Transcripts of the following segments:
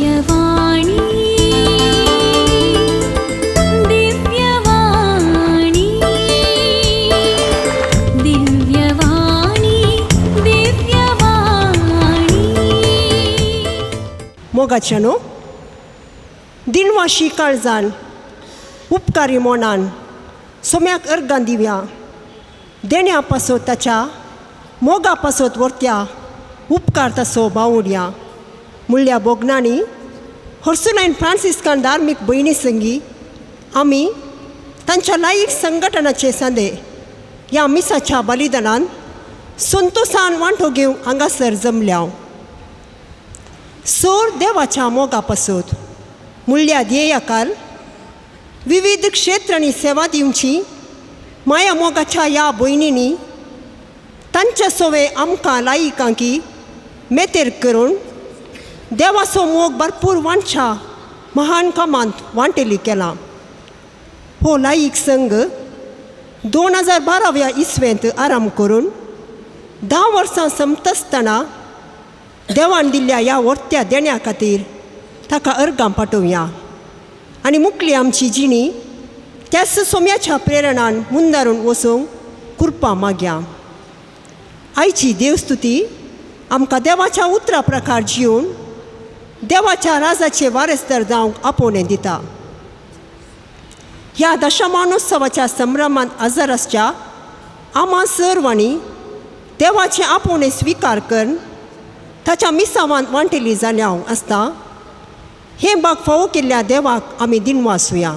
दिव्यवाणी दिव्यवाणी दिव्यवाणी दिव्यवाणी मोगाच्यानो दिनवाशी काळजान उपकारी मोनान सोम्याक अर्गां दिव्या देण्या पासत ताच्या मोगा पासत वर्त्या उपकार तसो बावुड्या मुळ्या बोगनांनी हर्सुलायन फ्रांसिस्कान धार्मीक भयणी संगी आमी तांच्या लायक संघटनाचे सांदे ह्या मिसाच्या बलिदानान संतोषान वांटो घेवंक हांगासर जमल्या. सोर देवाच्या मोगा पासत मुळ्या ध्येयाकाल विविध क्षेत्रांनी सेवा दिवची माया मोगाच्या ह्या भयणींनी तांच्या सोवे आमकां लायिकांकी मेतेर करून देवाचो मोग भरपूर वांटच्या महान कामांत वांटेली केला. हो लायीक संघ 2012 इस्वेंत आराम करून 10 वर्सां संपतासतना देवान दिल्ल्या ह्या वर्त्या देण्या खातीर ताका अर्गां पाठोवया आनी मुखली आमची जिणी त्याच सोम्याच्या प्रेरणान मुंदारून वचूंक कृपा मागया. आयची देवस्तुती आमकां देवाच्या उतरा प्रकार जिवन देवाच्या राजाचे वारेस्तार जावंक आपोवणें दिता. ह्या दशमानोत्सवाच्या संभ्रमांत हजर आसच्या आम्हा सर्वांनी देवाचे आपोवणें स्विकार करून ताच्या मिसावांत वांटेली जाल्या आसता हे भाग फावो केल्ल्या देवाक आमी दिनवासुया.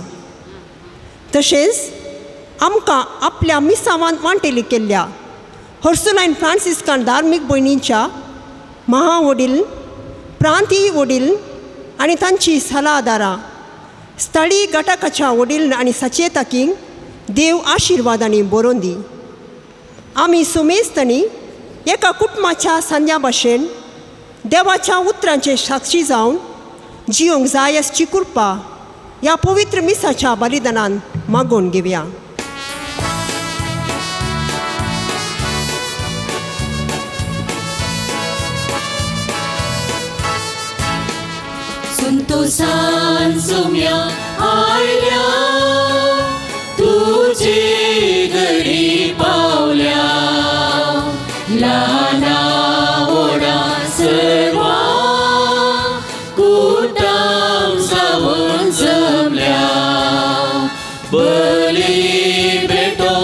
तशेंच आमकां आपल्या मिसावांत वांटेली केल्ल्या हर्सुलायन फ्रांसिस्कान धार्मीक भयणींच्या महावडील प्रांतीय वडील आनी तांची सलाहदारां स्थळी घटकाच्या वडील आनी सचेतकींक देव आशिर्वादांनी बरोवन दी. आमी सुमेस्तनी एका कुटुंबाच्या संद्या भाशेन देवाच्या उतरांचे साक्षी जावन जिवंक जाय असची कृपा ह्या पवित्र मिसाच्या बलिदानान मागोवन घेवया. संतोषान सोम्या आयल्या तुझे घरी पावल्या ल्हाना व्हडा सर्वा कुटाम जावन जमल्या बली भेटो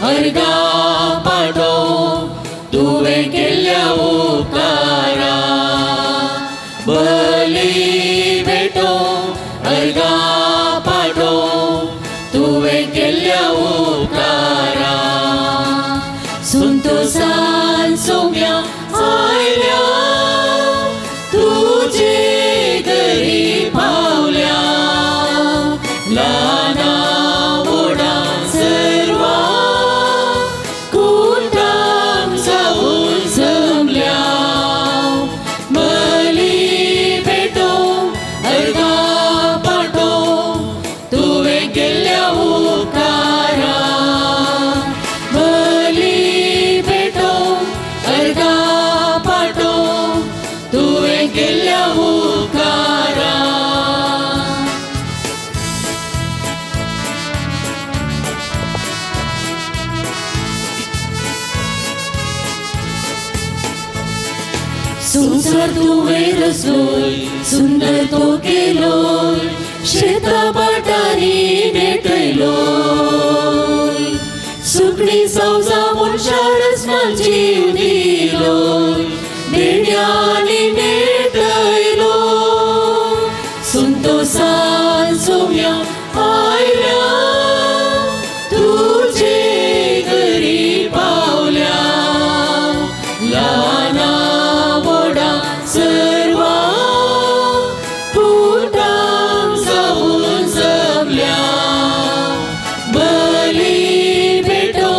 अर्गा पाडो तुवें केल्ल्या उपकारा बली भेटो अर्गा पाडो तुवें केल्ल्या उपकारा संतोषान सोम्या आयल्या तुझे घरी पावल्या ल्हाना व्हडा सर्वा कुटाम जावन जमल्या बली भेटो अर्गा पाडो तुवें केल्ल्या उपकारा बली भेटो अर्गा पाडो तुवें केल्ल्या उपकारा. संसार तुवें रचलोय सुंदर तो केलोय शेता बाटारी नेटयलोय सुकणी सावजा मनशां रचनाक जीव दिलोय देण्यानी नेटयलोय संतोषान सोम्या आयल्या तुझे घरी पावल्या ल्हाना व्हडा सर्वा कुटाम जावन जमल्या बली भेटो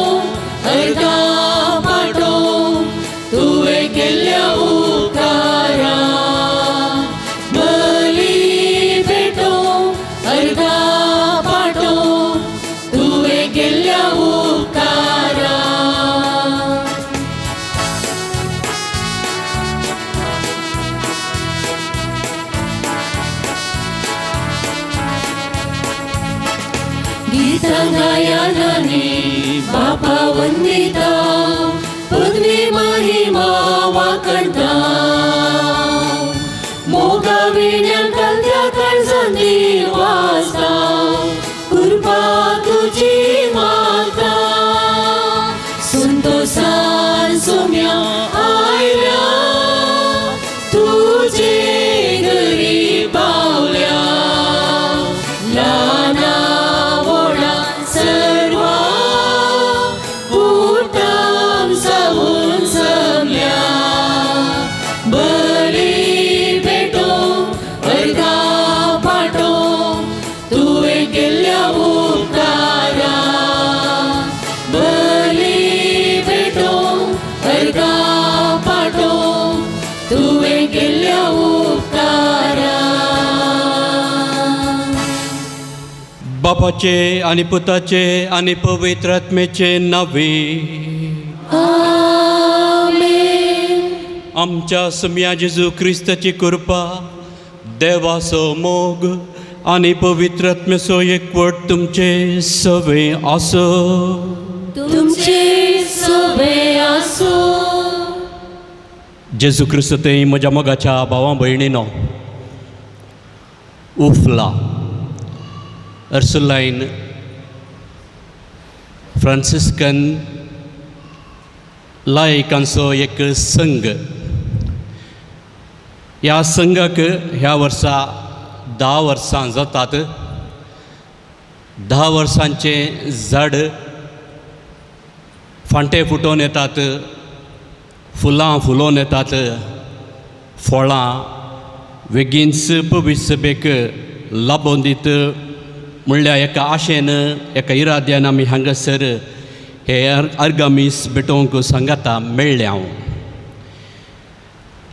गीतगायनाने बापा वंदिता पदवी महिमा वाकडता मोगा विण्यान कलत्या काळजांनी वाजता कृपा तुझी मागता संतोषान सोम्या आयल्या तुझे घरी पावल्या लाना वोडा सर्वा कुटुंब जाऊन जमल्या बरी भेटो अर्गा पाठो तुवें केल्ल्या उपकारा बरी भेटो अर्गा पाठो तुवें केल्ल्या उपकारा बापाचे आणि पुताचे आणि पवित्र आत्मेचे नावे आमच्या सम्या जेजू क्रिस्ताची कृपा देवाचो मोग आणि पवित्र आत्मेचो एकवट तुमचे सवे आसो तुमचे सभे आसो जेजू क्रिस्त ते म्हज्या मोगाच्या भावा भयणीनो उफला अर्सुलाइन फ्रांसिस्कन लायकांचो एक संघ ह्या संघाक ह्या वर्सा 10 वर्सां जातात 10 वर्सांचे झाड फांटे फुटोवन येतात फुलां फुलोवन येतात फळां बेगीनच पवित्र सभेक लाबोवन दित म्हणल्या एका आशेन एका इराद्यान आमी हांगासर हे आर्गामीस भेटोवंक सांगाता मेळ्ळे हांव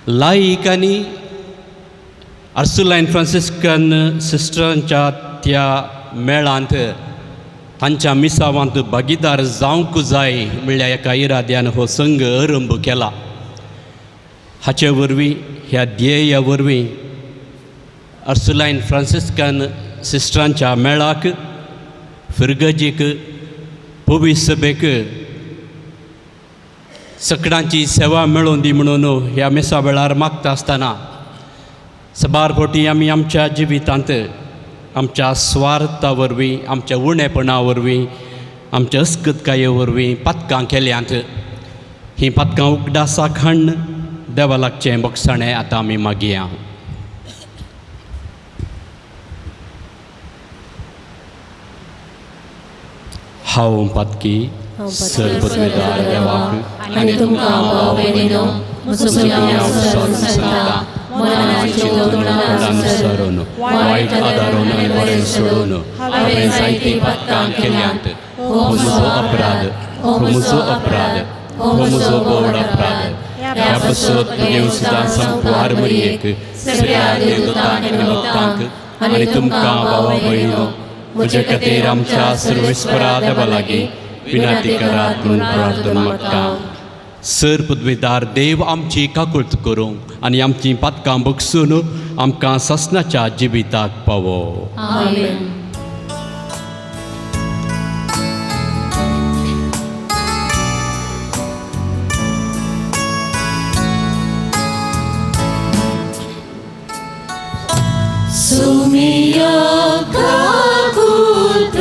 लायकांनी अर्सुलाइन फ्रांसिस्कन सिस्टरांच्या त्या मेळांत तांच्या मिसावांत भागीदार जावंक जाय म्हणल्या एका इराद्यान हो संघ आरंभ केला हाचे वरवीं ह्या ध्येया वरवीं अर्सुलाइन फ्रांसिस्कन सिस्टरांच्या मेळाक फिरगजीक पवित्र सभेक सगळ्यांची सेवा मेळोवन दी म्हणून ह्या मेसा वेळार मागता आसतना सबार फावटी आमी आमच्या जिवितांत आमच्या स्वार्था वरवीं आमच्या उणेपणा वरवीं आमच्या अस्कतकाये वरवीं पथकां केल्यांत हीं पथकां उगडासा खण देवा लागचें बक्षाणें आतां आमी मागया हांव पातकी सर्वपदवीदार देवाक आनी तुमकां भाव भयणीनो म्हजो सगळ्यांत सांगता मनाची अनुसरून वायट आदारून आनी बरें सोडून हांवें जायतीं पथकां केल्यांत हो म्हजो अपराध हो म्हजो अपराध हो म्हजो बोड अपराध ह्या पासत देव सुद्दां संपवार मरयेक सगळ्या देवदूतांक आनी भक्तांक आनी तुमकां भाव भयणीनो म्हजे खातीर आमच्या सर्वेस्परा देवा लागीं विनंती करात म्हणून प्रार्थना मागता सर पदवीदार देव आमची काकुळट करूं आनी आमची पथकां बगसून आमकां ससनाच्या जिविताक पावो आमेन सुमिया काकुळट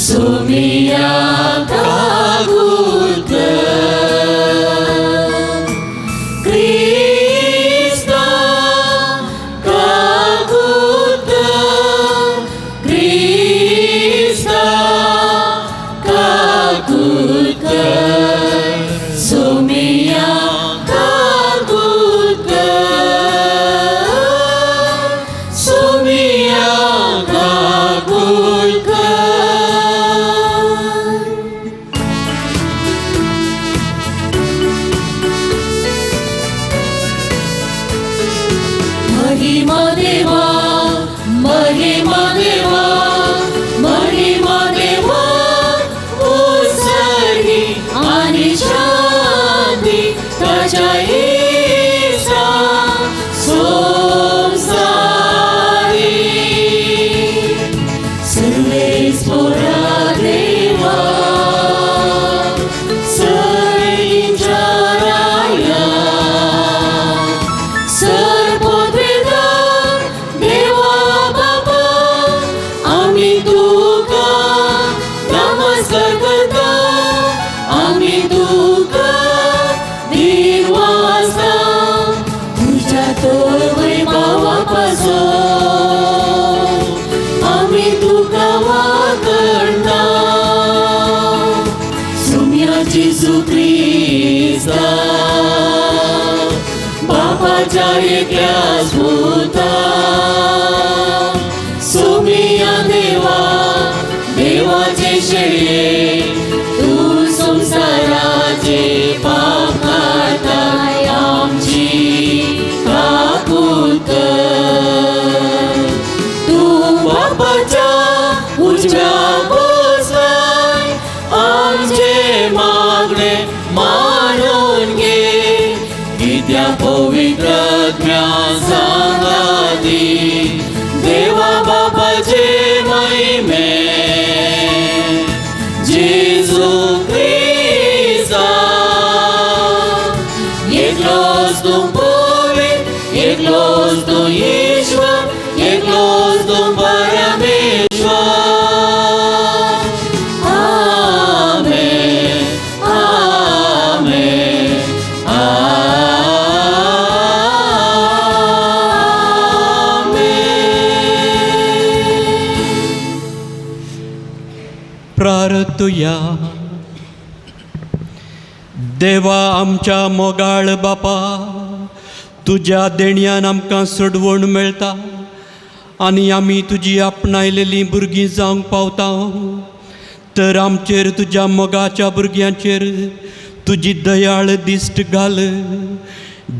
सुमिया काकुळट क्रिस्ता काकुळट क्रिस्ता काकुळट सुमिया काकुळट सुमिया काकुळट महिमा देवा महिमा देवा महिमा देवा उसळी आणि शांती ताच्या येसा संसारी बापाच्या एकल्याच पुता सोमिया देवा देवाचे शेळये तू संसाराचे पाप काढताय आमची काकूत तू बापाच्या उजव्या बसलाय आमचे मागणे मानून घे विद्या पवित्रज्ञा सांगादी देवा बापाचे महिमे जेजू ख्रिस्ता एकलोच तू पवित्र एकलोच तू ईश्वर एकलोच तू परमेश्वर आमेन आमेन प्रार्थुया. देवा आमच्या मोगाळ बापा तुज्या देणयान आमकां सोडवण मेळटा आनी आमी तुजी आपणायलेलीं भुरगीं जावंक पावता तर आमचेर तुज्या मोगाच्या भुरग्यांचेर तुजी दयाळ दिश्ट घाल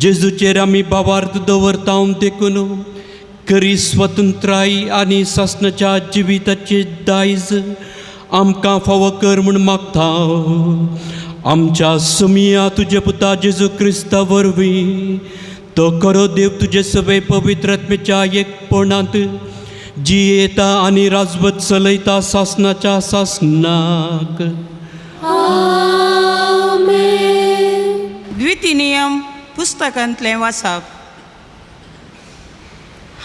जेजूचेर आमी भावार्थ दवरता देखून खरी स्वतंत्राय आनी सासणाच्या जिविताचे दायज आमकां फावो कर म्हूण मागता आमच्या सुमिया तुजे पुता जेजू क्रिस्ता वरवीं तो खरो देव तुजे सगळे पवित्रात्मेच्या एकपणांत जी येता आनी राजवट चलयता सासणाच्या सासनाक द्वितीनियम पुस्तकांतलें वाचप.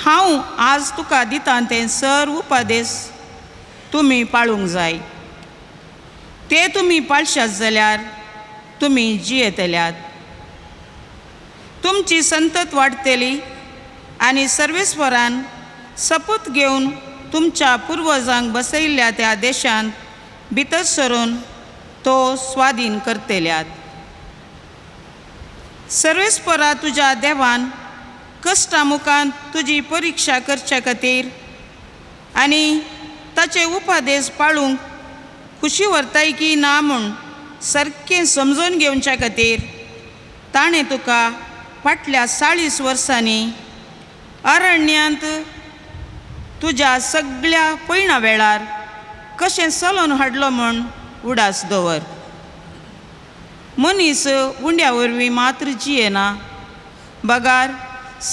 हांव आज तुका दिता ते सर्व उपादेश तुमी पाळूंक जाय ते तुमी पाळशात जाल्यार तुमी जियेतल्यात तुमची संतत वाडटली आनी सर्वेस्वरान सपूत घेवन तुमच्या पुर्वजांक बसयल्ल्या त्या देशांत भितर सरून तो स्वाधीन करतल्यात. सर्वेस्परा तुज्या देवान कश्टा मुखांत तुजी परिक्षा करचे खातीर आनी ताचे उपादेश पाळूंक खुशी व्हरताय की ना म्हूण सारकें समजून घेवच्या खातीर ताणें तुका फाटल्या 40 वर्सांनी अरण्यांत तुज्या सगळ्या पयणा वेळार कशें चलोवन हाडलो म्हूण उडास दवर. मनीस उंड्या वरवीं मात्र जियेना बगार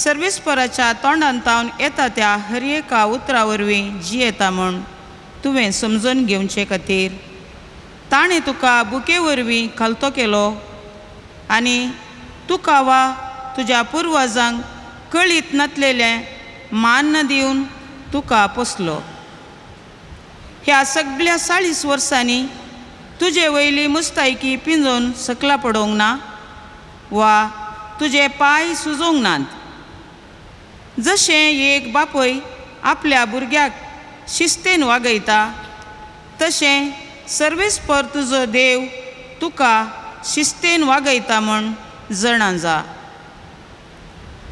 सर्वेस्पराच्या तोंडांतावन येता त्या हर एका उतरा वरवीं जियेता म्हूण तुवें समजून घेवचे खातीर ताणें तुका बुके वरवीं खालतो केलो आनी तुका वा तुज्या पुर्वजांक कळीत नासलेलें मान दिवन तुका पोसलो. ह्या सगळ्या 40 वर्सांनी तुजे वयली मुस्तायकी पिंजोवन सकला पडोवंक ना वा तुजे पांय सुजोवंक नात. जशें एक बापय आपल्या भुरग्याक शिस्तेन वागयता तशें सर्वेस्पर तुजो देव तुका शिस्तेन वागयता म्हूण जाणा जा.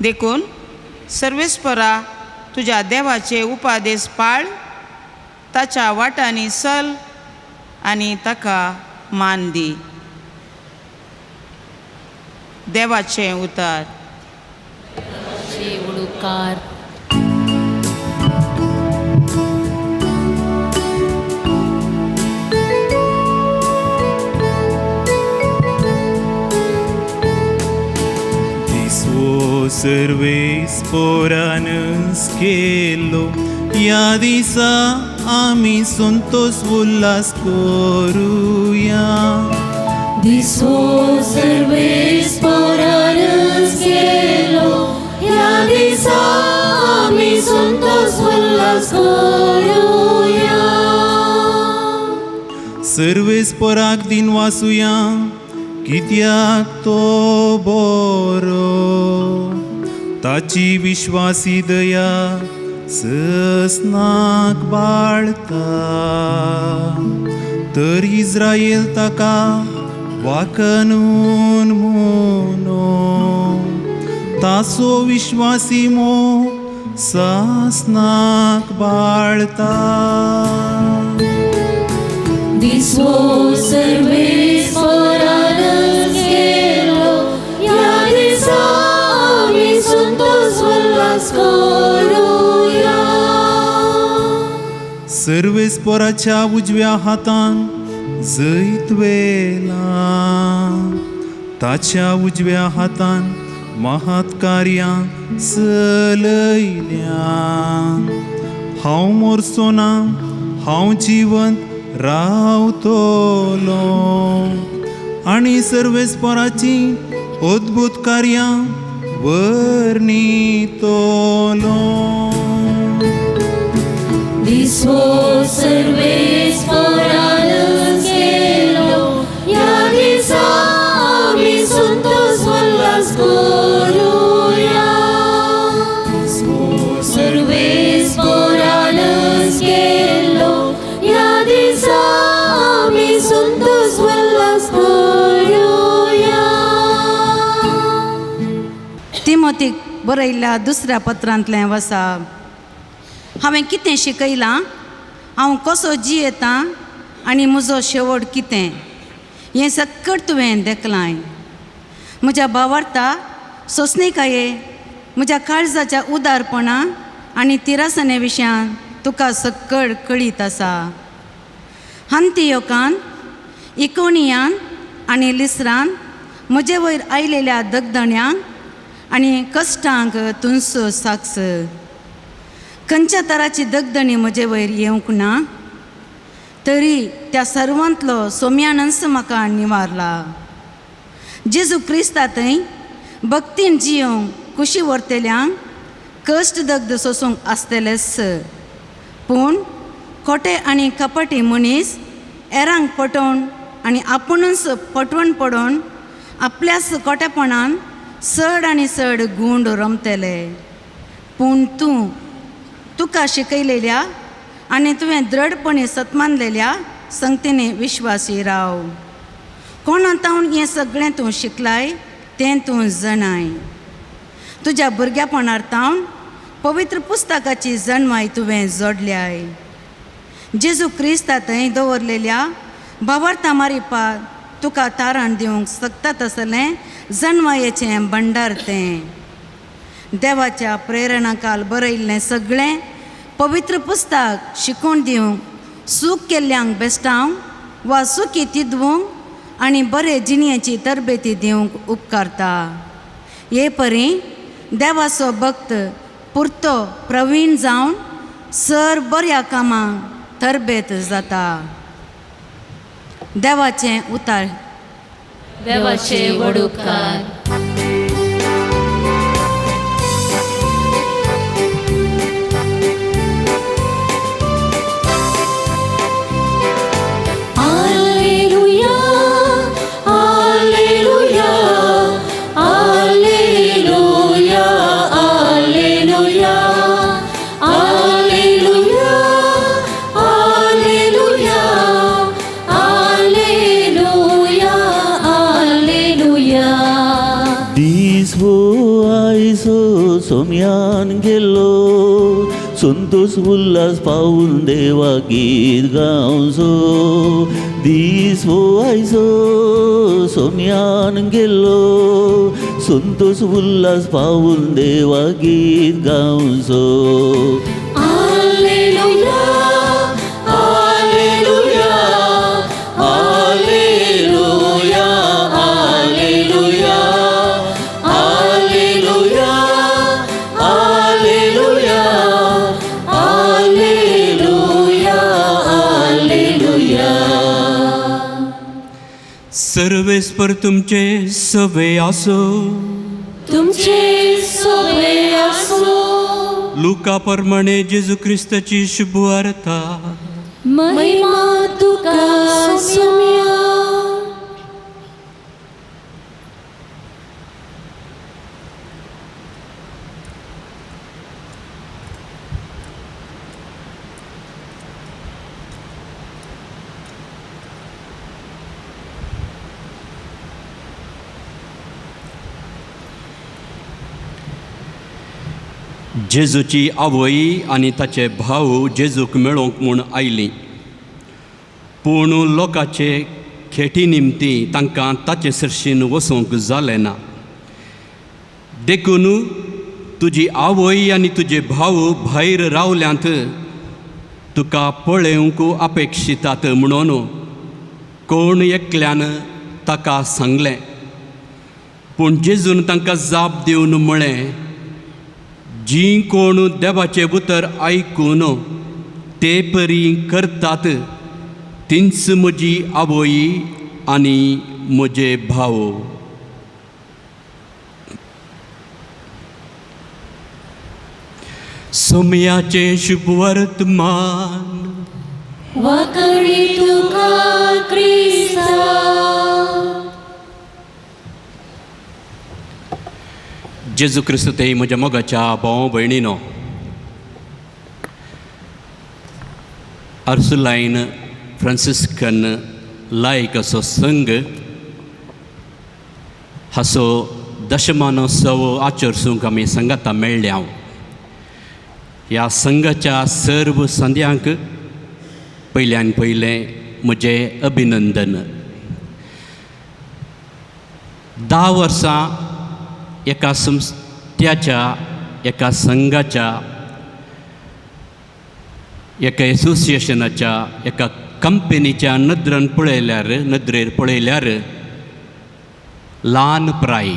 देखून सर्वेस्परा तुज्या देवाचे उपादेश पाळ ताच्या वाटांनी चल आनी ताका मान दी. देवाचें उतार. उडुकार दिसवो सर्वेस्परानच केलो या दिसा आमी संतोष उल्हास करुया. दिसो सर्वेस्परानच केलो ह्या दिसा आमी संतोष उल्हास करुया. सर्वेस्पराक दिन वासुया कित्याक तो बरो ताची विश्वासी दया ससनाक बाळता. तर इस्रायेल ताका वाकनून म्हणो तासो विश्वासी मो सासनाक बाळता. दिसो सर्वेस पोरानच गेलो, या दिसा आमी संतोष उल्हास करूया. सर्वेस्पराच्या उजव्या हातान जैत वेला, ताच्या उजव्या हातान महात्कार्यां चलयल्या. हांव मोरचो ना, हांव जिवंत रावतलो आनी सर्वेस्पराची अद्भुत कार्यां वर्णितलो. दिसो सर्वेस पोरानच गेलो, या दिसा आमी संतोष उल्हास करूया. दिसो सर्वेस पोरानच गेलो, या दिसा आमी संतोष उल्हास करूया. तिमोथीक बरयल्ल्या दुसऱ्या पत्रांतलें वसा. हांवें कितें शिकयलां, हांव कसो जियेतां आनी म्हजो शेवट कितें हें सक्कट तुवें देखलाय. म्हज्या भावार्था सोंसणिकाये, म्हज्या काळजाच्या उदारपणा आनी तिरासने विशयान तुका सक्कट कळीत आसा. अंतियोकान, इकोनियान आनी लिस्रान म्हजे वयर आयलेल्या दगदण्यांक आनी कश्टांक तुमचो साक्ष. खंयच्या तराची दगदणी म्हजे वयर येवंक ना, तरी त्या सर्वांतलो सोम्यानंस म्हाका निवारला. जेजू क्रिस्तांतय भक्तीन जियोंक कुशी व्हरतल्यांक कश्ट दगद सोसूंक आसतलेच. पूण खोटे आनी कपटी मनीस एरांक पटोवन आनी आपुणूच पटवण पडोवन आपल्याच खोटेपणान चड आनी चड गूंड रमतले. पूण तुका शिकयलेल्या आनी तुवें दृढपणे सतमानलेल्या संगतींनी विश्वासी राव. कोणातावन हें सगळें तूं शिकलाय तें तूं जणाय. तुज्या भुरग्यापणार्तावन पवित्र पुस्तकाची जणवाय तुवें जोडल्याय. जेजू क्रिस्तांतय दवरलेल्या भावार्था मारिपाक तुका तारण दिवंक सकतात आसलें जणवायेचें भंडार तें. देवाच्या प्रेरणाकाल बरयल्लें सगळें पवित्र पुस्तक शिकोवन दिवंक, सूख केल्ल्यांक बेश्टावंक वा सुखी तिदवूंक आनी बरे जिणेची तरबेती दिवंक उपकारता. हे परी देवाचो भक्त पुरतो प्रवीण जावन सर बऱ्या कामांक तरबेत जाता. देवाचें उतार. देवाचे व्हड उपकार. सोम्यान गेलो, संतोष उल्हास पावून देवा गीत गावचो. दीस वो आयचो सोम्यान गेलो, संतोष उल्हास पावून देवा गीत गावचो. सर्वेस्पर तुमचे सवे आसो, तुमचे सवे आसो. लुका प्रमाणे जेजू क्रिस्ताची शुभ वार्ता. महिमा तुका सोम्या. जेजूची आवय आनी ताचे भाव जेजूक मेळोवंक म्हूण आयलीं, पूण लोकाचे खेटी निमती तांकां ताचे सर्शीन वचूंक जालें ना. देखून तुजी आवय आनी तुजे भाव भायर रावल्यांत तुका पळोवंक अपेक्षितात म्हणून कोण एकल्यान ताका सांगलें. पूण जेजून तांकां जाप दिवन म्हळें, जीं कोण देवाचें उतर आयकून ते परी करतात तींच म्हजी आवय आनी म्हजे भाव. सोमयाचे शुभ वर्तमान. वखडी तुका क्रिस्ता. जेजू क्रिस्त ते म्हज्या मोगाच्या भाव भयणीनो, अर्सुलायन फ्रांसिस्कन लायक असो संघ हाचो दशमानोत्सव आचरसूंक आमी संगता मेळ्ळ्या. ह्या संघाच्या सर्व संद्यांक पयल्यान पयलें म्हजें अभिनंदन. 10 वर्सां एका संस्थेच्या, एका संघाच्या, एका एसोसिएशनाच्या, एका कंपनीच्या नदरेर पळयल्यार ल्हान प्राय.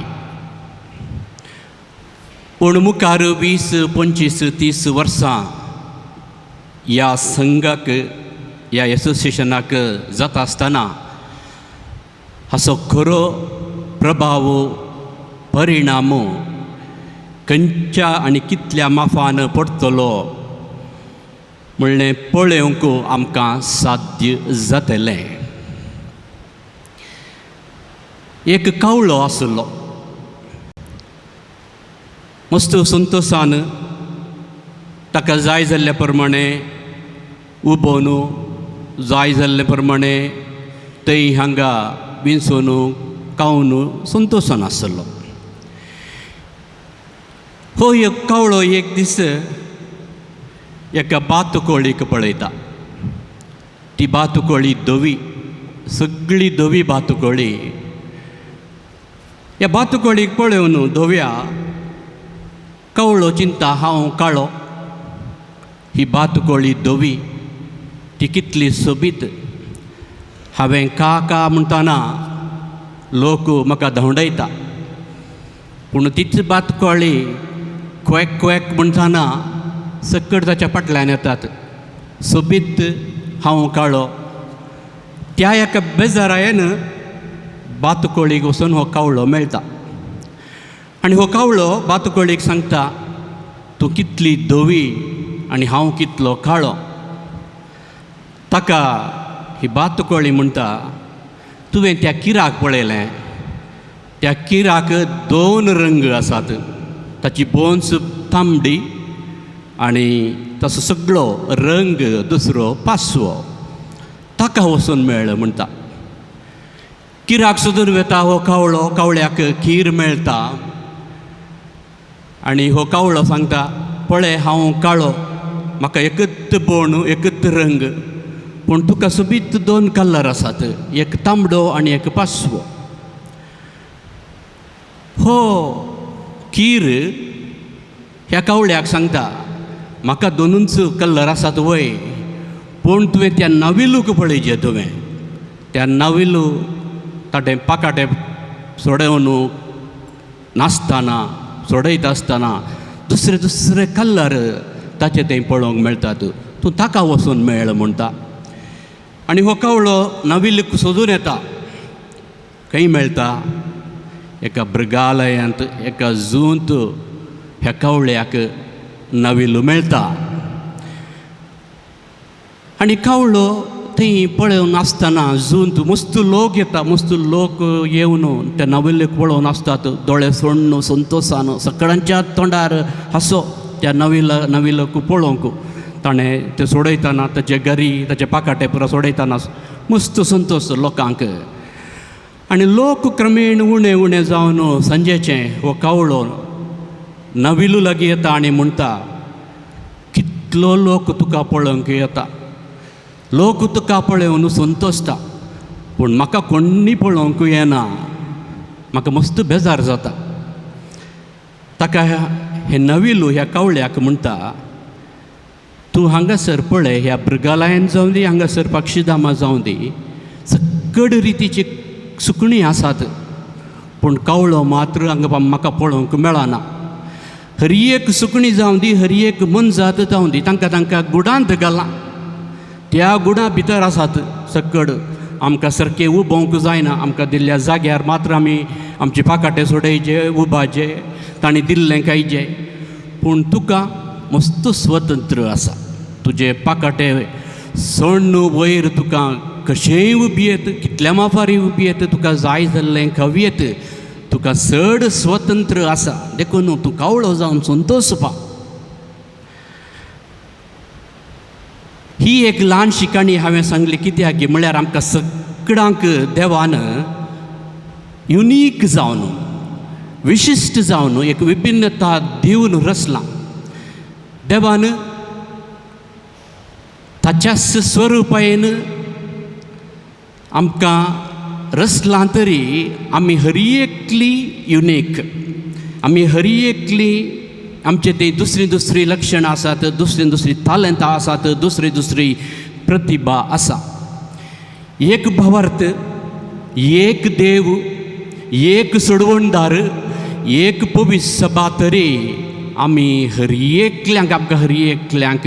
पूण मुखार 20, 25, 30 वर्सां ह्या संघाक, ह्या एसोसिएशनाक जाता आसतना हाचो खरो प्रभाव, परिणाम खंयच्या आनी कितल्या माफान पडटलो म्हणलें पळोवंक आमकां साध्य जातलें. एक कावळो आसलो. मस्त संतोशान ताका जाय जाल्ल्या प्रमाणे उबोवन, जाय जाल्ले प्रमाणे थंय हांगा विंचून खावन संतोशान आसलो. हो एक कावळो एक दीस एका बातुकोळीक पळयता. ती बातुकोळी धवी, सगळी धवी बातुकोळी. ह्या बातुकोळीक पळोवन धव्या कावळो चिंता, हांव काळो, ही बातुकोळी धवी, ती कितली सोबीत. हांवें का म्हणटाना लोक म्हाका धांवडयता, पूण तीच बातकोळी क्वॅक क्वॅक म्हणटाना सकट ताच्या फाटल्यान येतात. सोबीत हांव काळो. त्या एका बेजारायेन बातकोळीक वचून हो कावळो मेळटा. आनी हो कावळो बातकोळीक सांगता, तूं कितली धवी आनी हांव कितलो काळो. ताका ही बातकोळी म्हणटा, तुवें त्या किराक पळयलें, त्या किराक 2 रंग आसात. ताची बोन्स तांबडी आनी ताचो सगळो रंग दुसरो पासवो. ताका वचून मेळ म्हणटा. किराक सोदून वेता हो कावळो. कावळ्याक खीर मेळटा आनी हो कावळो सांगता, पळय हांव काळो, म्हाका एकच बोण, एकच रंग, पूण तुका सोबीत 2 कलर आसात, एक तांबडो आनी एक पासवो. हो खीर ह्या कावळ्याक सांगता, म्हाका 2च कलर आसात वय, पूण तुवें त्या नाविलूक पळयचें. तुवें त्या नाविलू ताटें पाकाटें सोडवन नासतना, सोडयता आसतना दुसरे कलर ताचे थंय पळोवंक मेळटात. तूं ताका वचून मेळ म्हणटा. आनी हो कावळो नाविलूक सोदून येता. खंय मेळटा? एका मृगालयांत, एका झूंत ह्या कावळ्याक नाविलू मेळटा. आनी कावळो थंय पळोवन आसतना झूंत मस्त लोक येता. मस्त लोक येवन त्या नाविल्लेक पळोवन आसतात. दोळे सोडून संतोशान, सगळ्यांच्या तोंडार हांसो त्या नाविलाक पळोवंक. ताणें तें सोडयतना ताचे गरी, ताचे पाकाटे पुरो सोडयतना मस्त संतोश लोकांक. आनी लोक क्रमेण उणें जावन सांजेचें हो कावळो नविलू लागीं येता आनी म्हणटा कितलो लोक तुका पळोवंक येता, लोक तुका पळोवन संतोश्ता, पूण म्हाका कोणी पळोवंक येना, म्हाका मस्त बेजार जाता. ताका हे नविलू ह्या कावळ्याक म्हणटा तूं हांगासर पळय, ह्या मृगालयान जावं दी, हांगासर पक्षीधामा जावं दी, सकड रितीची सुकणीं आसात, पूण कावळो मात्र हांगा म्हाका पळोवंक मेळना. हर एक सुकणी जावं दी, हर एक मनजात जावं दी, तांकां तांकां गुडांत घालां, त्या गुडां भितर आसात सकड. आमकां सारकें उबोवंक जायना, आमकां दिल्ल्या जाग्यार मात्र आमी आमचे पाकाटे सोडयचे, उबाचे, तांणी दिल्लें खायचें. पूण तुका मस्त स्वतंत्र आसा, तुजे पाकाटे सोडून वयर तुका कशेंय उबी येत, कितल्या माफारी उबी येत, तुका जाय जाल्लें खावी येत, तुका चड स्वतंत्र आसा. देखून तूं कावळो जावन संतोषपा. ही एक ल्हानशी काणी हांवें सांगली कित्याक की म्हळ्यार आमकां सगळ्यांक देवान युनीक जावन, विशिश्ट जावन एक विभिन्नता दिवन रचलां. देवान ताच्याच स्वरुपायेन आमकां रचलां, तरी आमी हर एकली युनीक, आमी हर एकली आमचे ते दुसरी दुसरी लक्षणां आसात, दुसरी दुसरी तालंतां आसात, दुसरी दुसरी प्रतिभा आसा. एक भावार्थ, एक देव, एक सोडवणदार, एक पवित्र सभा, तरी आमी हर एकल्यांक, आमकां हर एकल्यांक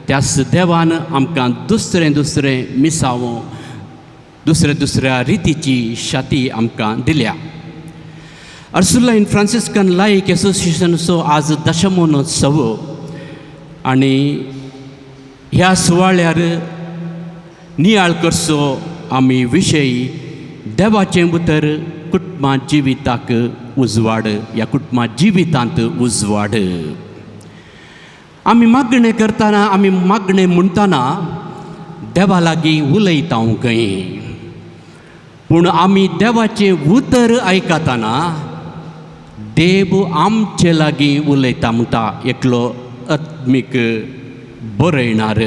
त्याच देवान आमकां दुसरें दुसरें मिसावो, दुसऱ्या दुसऱ्या रितीची शाती आमकां दिल्या. अर्सुलाइन फ्रांसिस्कन लायक एसोसिएशनचो आज 10th महोत्सव आनी ह्या सुवाळ्यार नियाळ करचो आमी विशय देवाचें उतर कुटुंबा जिविताक उजवाड, ह्या कुटुंबा जिवितांत उजवाड. आमी मागणें करतना, आमी मागणें म्हणटना देवा लागीं उलयता खंय, पूण आमी देवाचें उतर आयकतना देव आमचे लागीं उलयता म्हणटा एकलो आत्मीक बरयणार.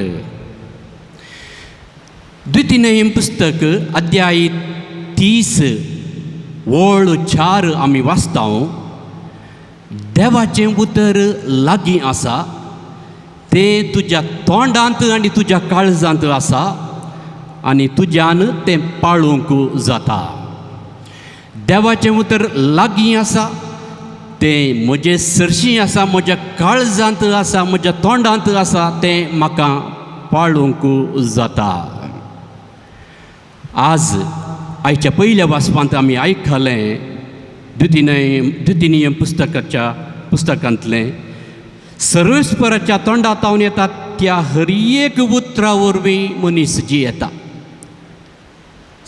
द्वितीय पुस्तक अध्याय 30 वळ 4 आमी वाचता. देवाचें उतर लागीं आसा, तें तुज्या तोंडांत आनी तुज्या काळजांत आसा, आनी तुज्यान तें पाळूंक जाता. देवाचें उतर लागीं आसा, तें म्हजे सरशी आसा, म्हज्या काळजांत आसा, म्हज्या तोंडांत आसा, तें म्हाका पाळूंक जाता. आज आयच्या पयल्या वाचपांत आमी आयकलें द्वितीय पुस्तकांतलें सर्वेस्पराच्या तोंडांतावन येतात त्या हर एक उतरा वरवीं मनीस जियेता.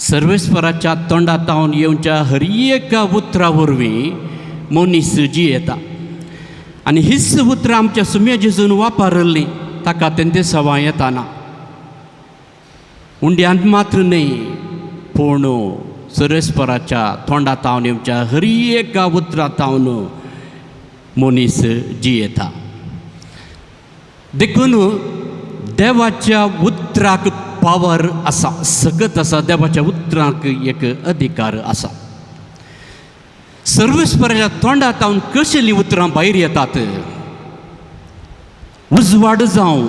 सर्वेस्पराच्या तोंडांतावन येवच्या हर एका उतरा वरवीं मनीस जियेता. आनी हीच उतरां आमच्या सुम्या जेजून वापरलीं ताका तेंते सवां येताना. हुंड्यांत मात्र न्ही, पूण सर्वेस्पराच्या तोंडांतावन येवच्या हर एका उतरांतावन मनीस जियेता. देखून देवाच्या उतराक पावर आसा, सकत आसा, देवाच्या उतराक एक अधिकार आसा. सर्वेस्पराच्या तोंडांतावन कशेलीं उतरां भायर येतात, उजवाड जावं.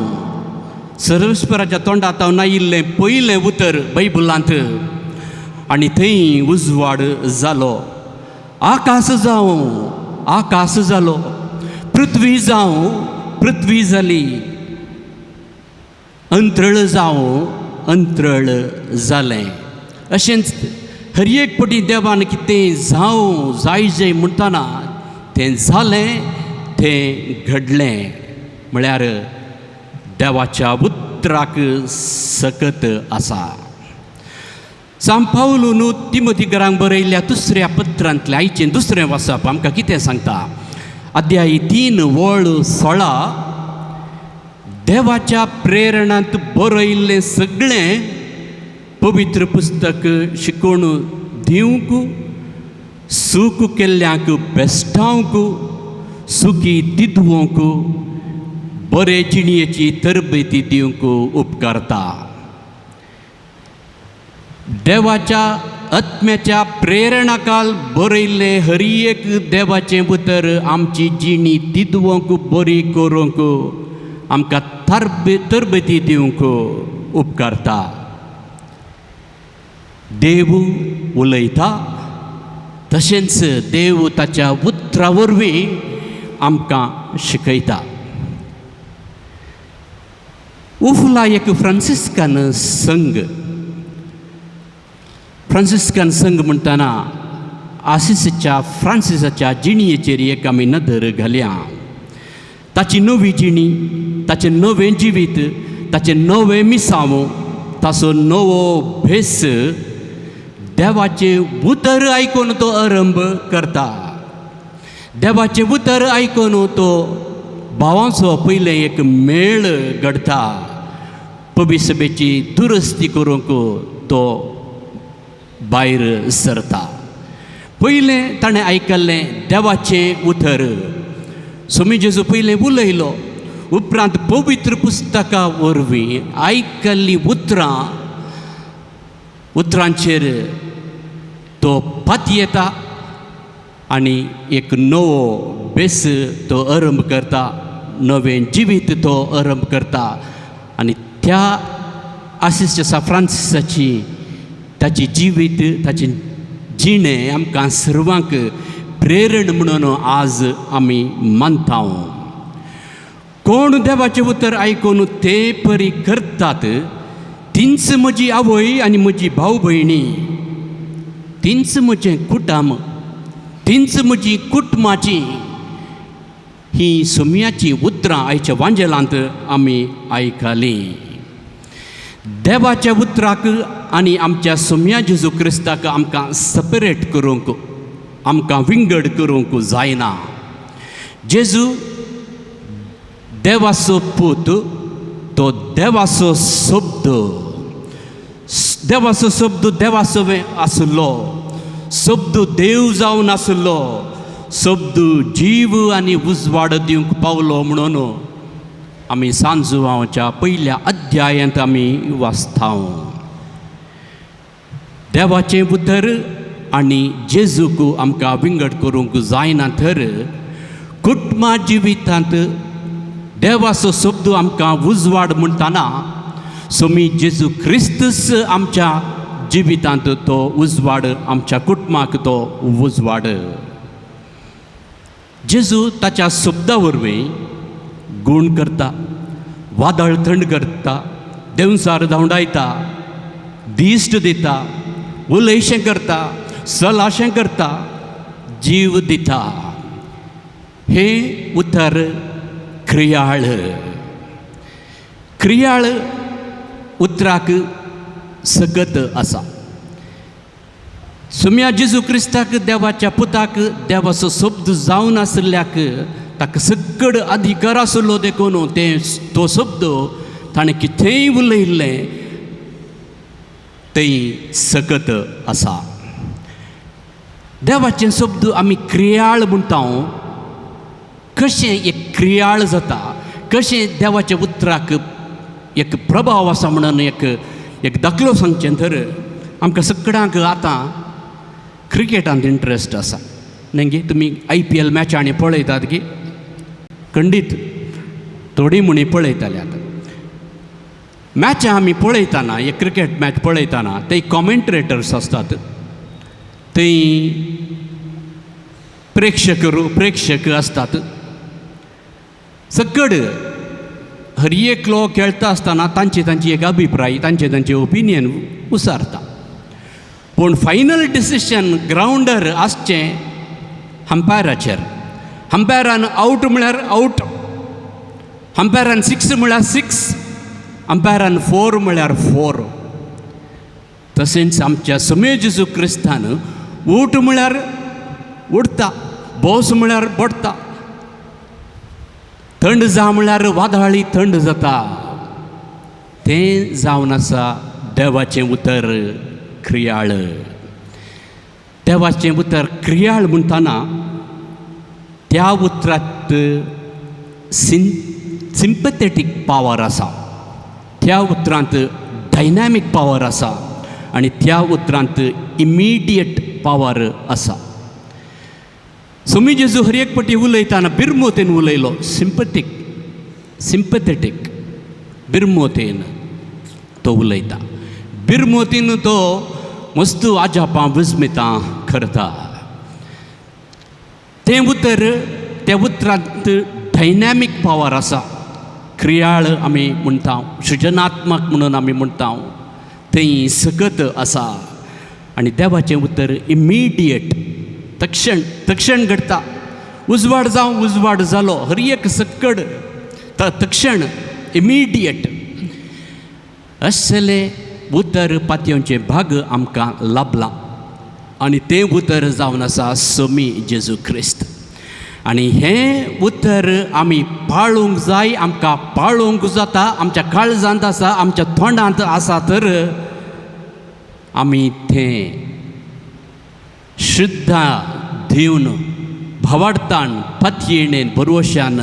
सर्वेस्पराच्या तोंडांतावन आयिल्लें पयलें उतर बायबलांत, आनी थंय उजवाड जालो. आकाश जावं, आकाश जालो. पृथ्वी जावं, पृथ्वी जाली. अंतरळ जावं, अंतरळ जालें. अशेंच हर एक पटी देवान कितें जावं जायजें म्हणटना तें जालें, तें घडलें. म्हळ्यार देवाच्या उतराक सकत आसा. सांत पावलून तिमोथीकारांक बरयल्ल्या दुसऱ्या पत्रांतलें आयचें दुसरें वाचप आमकां कितें सांगता. अध्याय 3 वळ 16 देवाच्या प्रेरणांत बरयल्लें सगळें पवित्र पुस्तक शिकोवन दिवंक, सूख केल्ल्यांक बेश्टावंक, सुखी तिदवंक बरे जिणयेची तरबेती दिवंक उपकारता. देवाच्या आत्म्याच्या प्रेरणाकाल बरयल्ले हरी एक देवाचें उतर आमची जिणी तिदवंक बरी करूंक आमकां तरबेती दिवंक उपकारता. देव उलयता तशेंच देव ताच्या उतरा वरवीं आमकां शिकयता. उफला एक फ्रांसिस्कान संघ म्हणटाना फ्रांसिसाच्या जिणयेचेर एक आमी नदर घालया. ताची नवी जिणी, ताचें नवें जिवीत, ताचें नवें मिसांव, ताचो नवो भेस देवाचें उतर आयकून तो आरंभ करता. देवाचें उतर आयकून तो भावांचो पयलें एक मेळ घडता. पवित्र सभेची दुरुस्ती करूंक तो भायर सरता. पयलें ताणें आयकल्लें देवाचें उतर. स्वामी जेजू पयलें उलयलो, उपरांत पवित्र पुस्तका वरवीं आयकल्लीं उतरांचेर तो पातयेता आनी एक नवो बेस तो आरंभ करता, नवें जिवीत तो आरंभ करता. आनी त्या आसिस्टसा फ्रांसिसाची ताची जिवीत, ताचें जिणें आमकां सर्वांक प्रेरण म्हणून आज आमी मानता. कोण देवाचें उतर आयकून ते परी करतात तींच म्हजी आवय आनी म्हजी भाव भयणी, तींच म्हजें कुटुंब, तींच म्हजी कुटुंबाची ही सोम्याची उतरां आयच्या वांजेलांत आमी आयकलीं. देवाच्या उतराक आनी आमच्या सोम्या जेजू क्रिस्ताक आमकां सेपरेट करूंक, आमकां विंगड करूंक जायना. जेजू देवाचो पूत, तो देवाचो शब्द, देवाचो शब्द देवाचो आसलो, शब्द देव जावन आसलो, शब्द जीव आनी उजवाड दिवंक पावलो म्हणून आमी सांजुवांच्या पयल्या अध्यायांत आमी वाचता. देवाचें उतर आनी जेजूक आमकां विंगड करूंक जायना. तर कुटुंबा जिवितांत देवाचो शब्द आमकां उजवाड म्हणटाना सोमी जेजू क्रिस्तूस आमच्या जिवितांत तो उजवाड, आमच्या कुटुंबाक तो उजवाड. जेजू ताच्या शब्दा वरवीं गूण करता, वादळ थंड करता, देंवसार धांवडायता, दिश्ट दिता, उलयशें करता, सलाशें करता, जीव दिता. हे उतर क्रियाळ उतराक सकत आसा. सोम्या जेजू क्रिस्ताक देवाच्या पुताक देवाचो शब्द जावन आसल्याक ताका सकड अधिकार आसलो देखून तो शब्द ताणें कितेंय उलयल्लें तें सकत आसा. देवाचें शब्द आमी क्रियाळ म्हणटा. कशें एक क्रियाळ जाता, कशें देवाच्या उतराक एक प्रभाव आसा म्हणून एक दाखलो सांगचें. तर आमकां सगळ्यांक आतां क्रिकेटांत इंट्रस्ट आसा न्ही गे. तुमी IPL मॅचांनी पळयतात की खंडीत थोडी म्हणी पळयताले. आतां मॅचां आमी पळयतना, एक क्रिकेट मॅच पळयतना ते कॉमेंट्रेटर्स आसतात, थंय प्रेक्षक असतात. सकड हर एक लोक खेळटा आसतना तांची एक अभिप्राय, तांचे ओपिनियन उसारता. पूण फायनल डिसिशन ग्रावंडार आसचें अंपायराचेर. अंपायरान आउट म्हळ्यार आउट, अंपायरान 6 म्हळ्यार 6, अंपायरान 4 म्हळ्यार 4. तशेंच आमच्या सोम्या जेजू क्रिस्तान उठ म्हळ्यार उठता, बोस म्हळ्यार बडटा, थंड जा म्हळ्यार वादळी थंड जाता. तें जावन आसा देवाचें उतर क्रियाळ. देवाचें उतर क्रियाळ म्हणटाना त्या उतरांत सिंपथेटीक पावर आसा, त्या उतरांत डायनॅमीक पावर आसा आनी त्या उतरांत इमिडिएट पावर आसा. स्वामी जेजू हर एक पटी उलयताना बिरमोतेन उलयलो, सिंपथेटीक बिरमोतेन तो उलयता. बिरमोतीन तो मस्त आजापां विस्मितां करता. तें उतर त्या उतरांत डायनॅमीक पावर आसा, क्रियाळ आमी म्हणटा, सृजनात्मक म्हणून आमी म्हणटा, तें सकत आसा. आनी देवाचें उतर इमिडिएट, तक्षण घडटा. उजवाड जावं उजवाड जालो, हर एक सकड तक्षण इमिडिएट. असले उतर पातयेंचे भाग आमकां लाभला आनी तें उतर जावन आसा स्वामी जेजू क्रिस्त. आनी हें उतर आमी पाळूंक जाय, आमकां पाळूंक जाता. आमच्या काळजांत आसा, आमच्या तोंडांत आसा, तर आमी तें श्रद्धा दिवन भावार्थान पातयेणेन भरवशान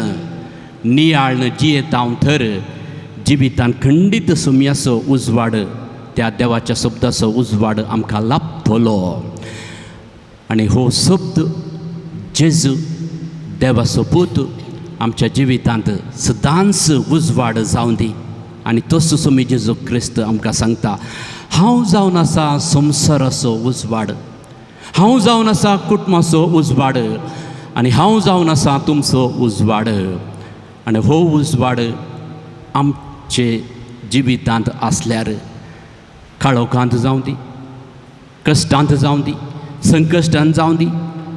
नियाळन जियेतां, तर जिवितान खंडीत सुमयाचो उजवाड, त्या देवाच्या शब्दाचो उजवाड आमकां लाभतलो. आनी हो शब्द जेजू देवाचो पूत आमच्या जिवितांत सदांच उजवाड जावं दी. आनी तोच स्वामी जेजू क्रिस्त आमकां सांगता, हांव जावन आसा संवसाराचो उजवाड, हांव जावन आसा कुटुंबाचो उजवाड, आनी हांव जावन आसा तुमचो उजवाड. आनी हो उजवाड आमचे जिवितांत आसल्यार काळोखांत जावं दी, कश्टांत जावं दी, संकश्टांत जावं दी,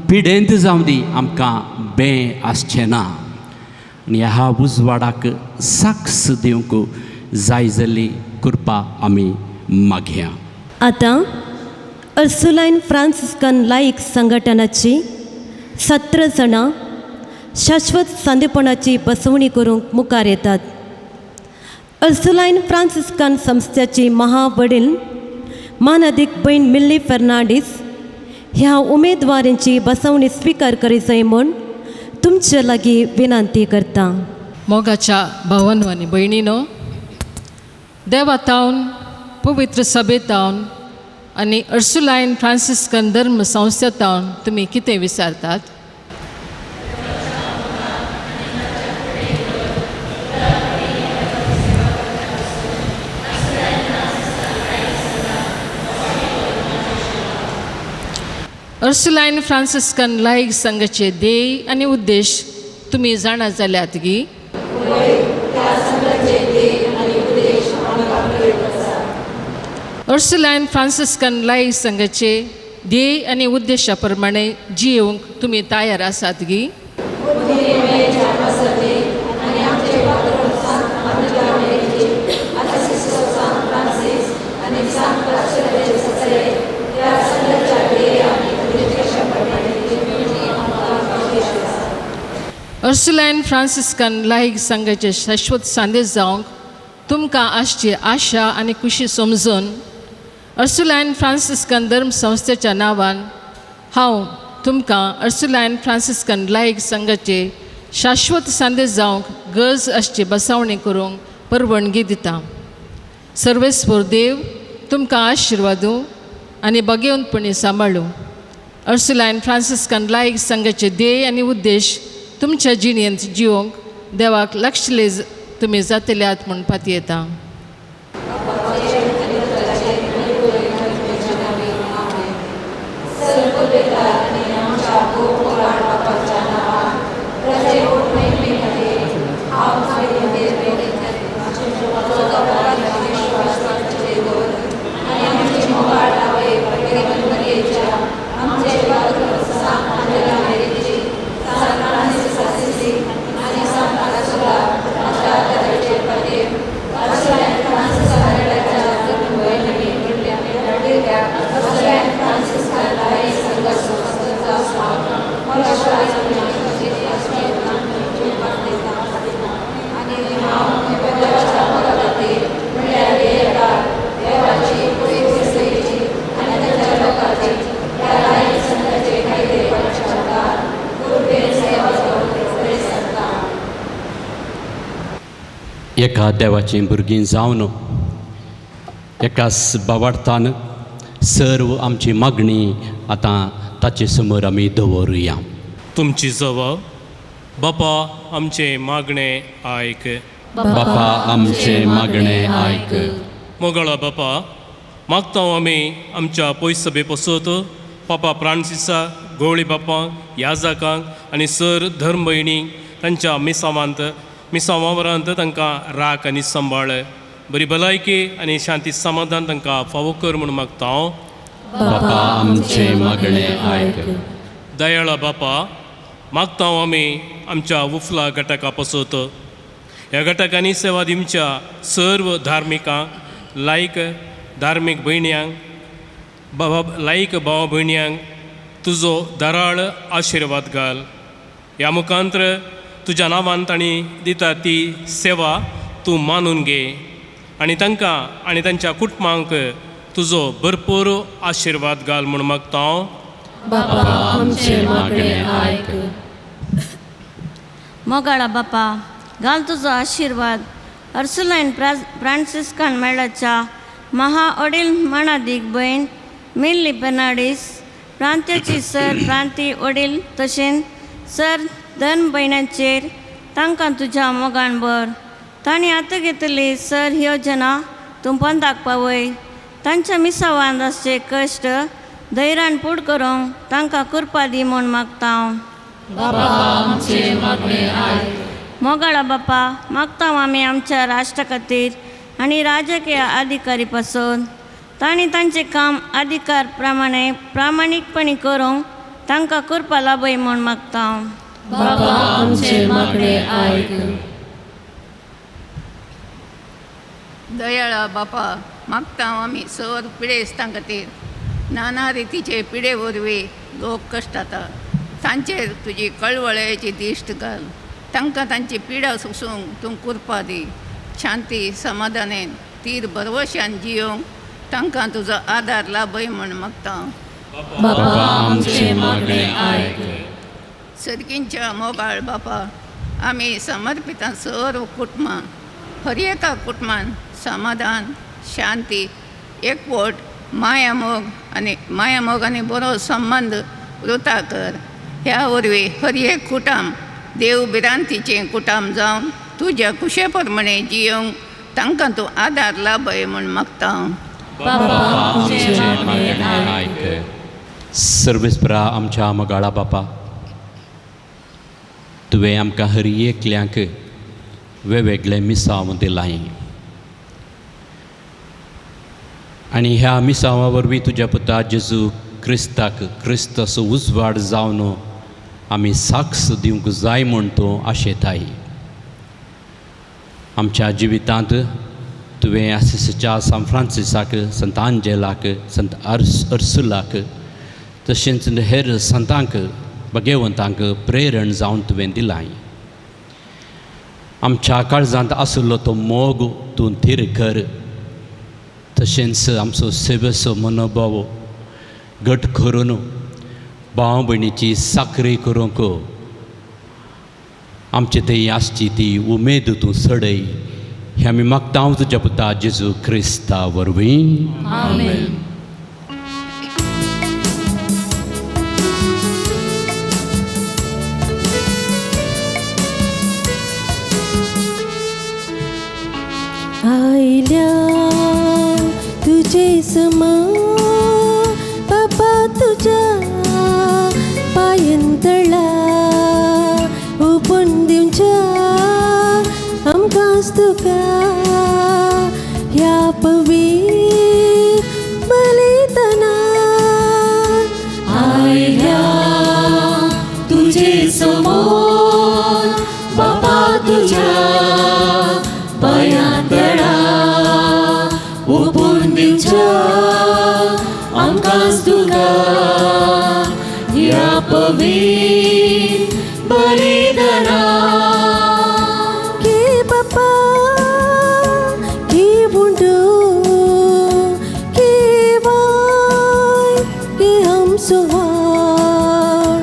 पिडेंत जावं दी, आमकां बें आसचें ना. आनी ह्या उजवाडाक साक्ष दिवंक जाय जाल्ली कृपा आमी मागया. आतां अर्सुलायन फ्रांसिस्कन लायक संघटनाची 17 जाणां शाश्वत सांदेपणाची बसवणी करूंक मुखार येतात. अर्सुलायन फ्रांसिस्कन संस्थेची महावडील मानाधिक भयण मिल्ली फेर्नांडीस ह्या उमेदवारांची बसवणी स्वीकार करी जाय म्हूण तुमचे लागीं विनंती करता. मोगाच्या भावांनो आनी भयणीनो, देवातावन पवित्र सभेतावन आनी अर्सुलायन फ्रांसिस्कन धर्म संस्थेतावन तुमी कितें विचारतात? अर्सुलायन फ्रांसिस्कन लायक संघाचे ध्येय आनी उद्देश तुमी जाणा जाल्यात की अर्सुलायन फ्रांसिस्कन लायक संघाचे ध्येय आनी उद्देशा प्रमाणे जियोवंक तुमी तयार आसात की अर्सुलायन फ्रांसिस्कन लायक संघाचे शाश्वत सांदेश जावंक तुमकां आसची आशा आनी खुशी समजून अर्सुलायन फ्रांसिस्कन धर्म संस्थेच्या नांवान हांव तुमकां अर्सुलायन फ्रांसिस्कन लायक संघाचे शाश्वत सांदेश जावंक गरज आसची बसवणी करूंक परवानगी दिता. सर्वेस्वर देव तुमकां आशिर्वादू आनी बगेवंतपणी सांबाळूं. अर्सुलायन फ्रांसिस्कन लायक संघाचे ध्येय आनी उद्देश तुमच्या जिणेंत जिवंक देवाक लक्षले तुमी जातल्यात म्हूण पातयेता. Arsulai एका देवाचीं भुरगीं जावन एकाच बावार्थान सर्व आमची मागणी आतां ताचे समोर आमी दवरुया. तुमची जवळ बापा आमचे मागणे आयक. बापा आमचे मागणे आयक. मोगळा बापा मागता आमी आमच्या पयस सभे पसत पापा फ्रांसिसा गवळी बापांक याजकांक आनी सर धर्म भयणींक तांच्या मिसांवां वरांत तांकां राख आनी सांबाळ बरी भलायकी आनी शांती समाधान तांकां फावो कर म्हूण मागता हांव. बापा आमचे मागणे आयक. दयाळा बापा मागता आमी आमच्या उफला घटका पसत ह्या घटकांनी सेवा दिवच्या सर्व धार्मिकांक लायक धार्मीक भयण्यांक लायक भाव भयण्यांक तुजो दराळ आशिर्वाद घाल. ह्या मुखांत्र तुज्या नांवान तांणी दिता ती सेवा तूं मानून घे आनी तांकां आनी तांच्या कुटुंबांक तुजो भरपूर आशिर्वाद घाल म्हूण मागता हांव. बापा आमचे मागणे आयक. मोगाळा बापा घाल तुजो आशिर्वाद अर्सुलायन फ्रांसिस्कान मेळाच्या महा ओडील माणादीक भयण मिल्ली बेर्नाडीस प्रांत्याची सर प्रांती ओडील तशेंच सर धन भयणांचेर तांकां तुज्या मोगान भर. तांणी आतां घेतली सर योजना तूं पंथाक पावय. तांच्या मिसावान आसचे कश्ट धैर्यान पूड करूंक तांकां कृपा दी म्हूण मागता हांव. बापा आमचे मागणे आयक. मोगाळा बापा मागता आमी आमच्या राष्ट्रा खातीर आनी राजकीय अधिकारी पासून तांणी तांचें काम अधिकार प्रमाणे प्रामाणीकपणी करूंक तांकां कृपा लाभय म्हूण मागता हांव. बापा आमचे मागणे आयक. दयाळा बापा मागता आमी सर पिडेस्तां खातीर नाना रितीचे पिडे वरवीं लोक कश्टाता तांचेर तुजी कळवळ्याची दिश्ट घाल. तांकां तांची पिडा सोसूंक तूं कृपा दी. शांती समाधानान तीर भरवशान जियोंक तांकां तुजो आदार लाभय म्हूण मागता हांव. बापा आमचे मागणे आयक. सर्गींच्या मोगाळ बापा आमी समर्पितां सर्व कुटुंबां हर एका कुटुंबान समाधान शांती एकवट मायामोग आनी बरो संबंद वृता कर. ह्या वरवीं हर एक कुटुंब देव भिरांतीचें कुटुंब जावन तुज्या कुशे प्रमाणे जियोंक तांकां तूं आदार लाभय म्हूण मागता हांव. बापा आमचे मागणे आयक. सर्वेस्परा आमच्या मोगाळा बापा तुवें आमकां हर एकल्यांक वेगवेगळे मिसांव दिलाय आनी ह्या मिसांवा वरवीं तुज्या पुता जेजू क्रिस्त असो उजवाड जावन आमी साक्ष दिवंक जाय म्हूण तूं आशेताय. आमच्या जिवितांत तुवें आसिसाच्या सान फ्रांसिसाक संत आंजेलाक संत अर्सुलाक तशेंच हेर संतांक भगेवंतांक प्रेरण जावन तुवें दिलाय. आमच्या काळजांत आसलो तो मोग तूं थीर कर. तशेंच आमचो सेवेचो मनोभाव घट करून भाव भयणीची साखरी करूंक आमचे थंय आसची ती उमेद तूं सडय. हें आमी मागता तुज्या पुता जेजू क्रिस्ता वरवीं. आमेन. आयल्या तुजे समोर बापा तुज्या पायंतळा ओपून दिवच्या आमकांच तुका ह्या पवीर बलिदाना. आयल्या तुजे समोर बापा तुज्या पायांतळा ओपून दिवच्या आमकांच तुका ह्या पवीर बलिदाना. के बापा के बुंडू के वाय के आमचो वार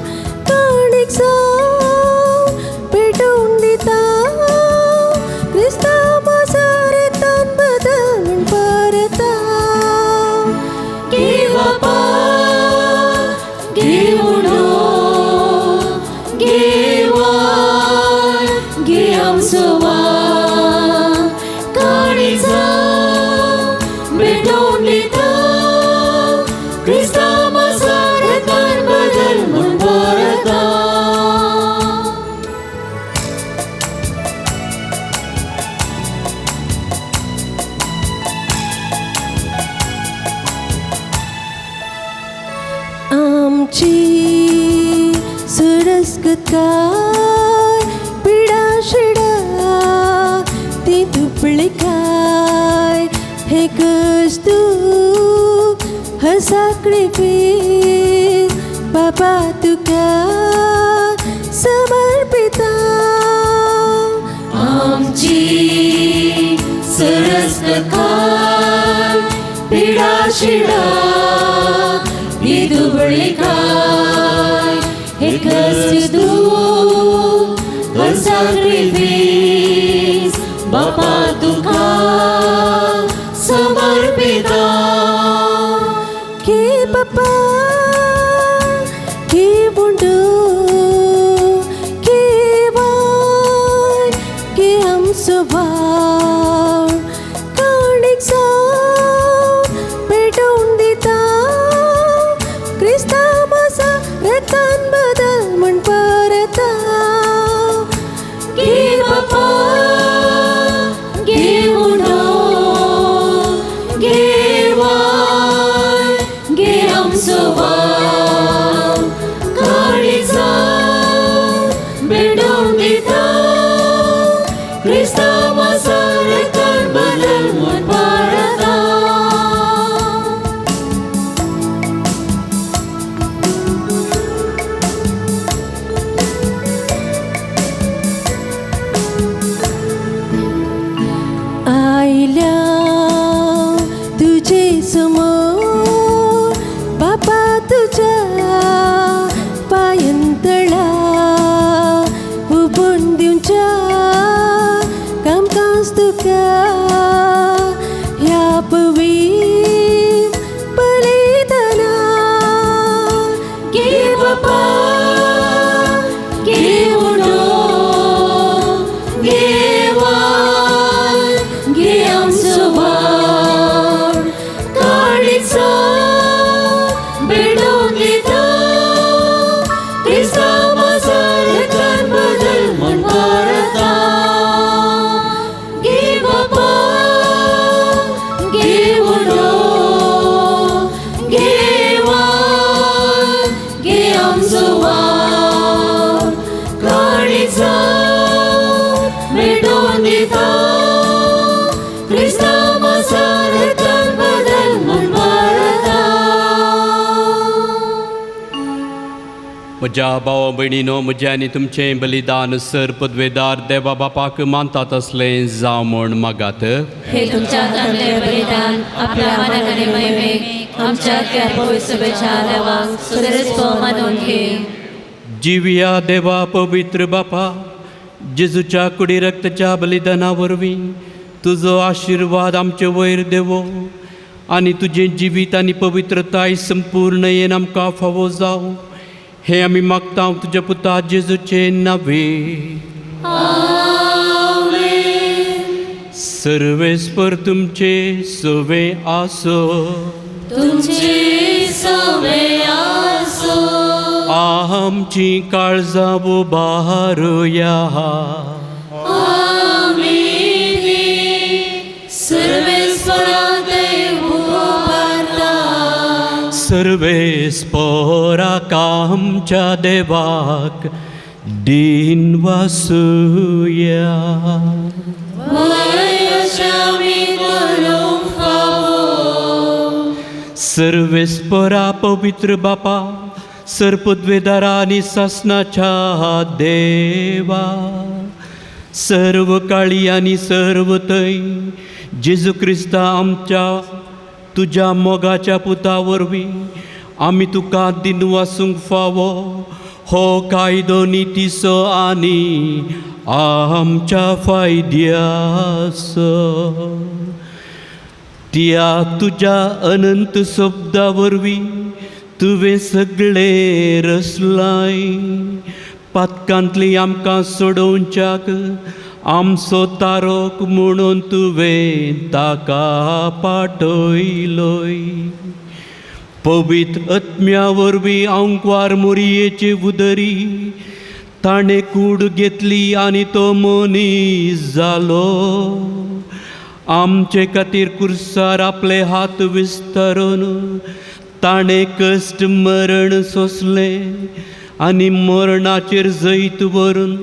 काणीक जावं पेटोवन दिता क्रिस्तांव आमचो वाग काळीजा भेटोवन दिता क्रिस्ता मासा रतान बदल म्हूण बरता आमची सरस्गतकाय पिडा शिडा ती तुपली काय हे कष्ट हसाकडे पीर बाबा तुका समर्पिता आमची सरस्गतकाय पिडा शिडा ती तुपली काय हे कष्ट sacrifice Bapa तुका समर्पिता के बापा के बुंडू के वार के आमचो भाव काणीक जावन पेटोवन दिता क्रिस्ता मासा रतान बदल म्हूण परता गे बापा गे उडो गे वार गे आमचो वाव काळीजा भेटोवन दिता क्रिस्ता मासा रतान बदल म्हूण परता आयल्या तुजे समोर बापा तुझ्या पायंतळा उबून दिवच्या कामकाज तुका ह्या पवित्र बलिदाना गे बापा गे उडो गे वार गे आमचो वार काळीजा भेटोवन दिता क्रिस्ता मासा रतान बदल म्हूण परता गे बापा गे उडो गे वार गे आमचो वार काळीजा भेटोवन दिता क्रिस्ता मासा रतान बदल म्हूण परता म्हज्या भावा भयणीनो म्हजें आनी तुमचें बलिदान सर पदवेदार देवा बापाक मानता तसलें जावं म्हूण मागात हे तुमच्या दांतलें बलिदान आपल्या मनाक आनी महिमेक आमच्या त्या पवित्र सभेच्या देवाक सुरेस्प मानून घे जिविया देवा पवित्र बापा जेजूच्या कुडी रक्ताच्या बलिदाना वरवीं तुजो आशिर्वाद आमचे वयर देवो आनी तुजें जिवीत आनी पवित्रताय संपूर्णयेन आमकां फावो जावं हे आमी मागता तुज्या पुता जेजूचे नांवे सर्वेस्पर तुमचे सवे आसो तुमची सवे आसो आमची काळजां उबारुया सर्वेस्पराक आमच्या देवाक दिन वासुया सर्वेस्परा पवित्र बापा सर्पद्वेदारा आनी सासनाच्या देवा सर्व काळी आनी सर्व तै जेजू क्रिस्ता आमच्या तुज्या मोगाच्या पुता वरवीं आमी तुका दिन वासूंक फावो हो कायदो नितीसो आनी आमच्या फायद्याचो त्या तुज्या अनंत शब्दा वरवीं तुवें सगळे रचलाय पातकांतली आमकां सोडोवच्याक आमचो तारोक म्हणून तुवें ताका पाठयलोय. पवित्र आत्म्या वरवीं आंकवार मोरयेचे उदरी ताणें कूड घेतली आनी तो मनीस जालो. आमचे खातीर कुर्सार आपले हात विस्तारून ताणें कश्ट मरण सोंसलें आनी मरणाचेर जैत व्हरून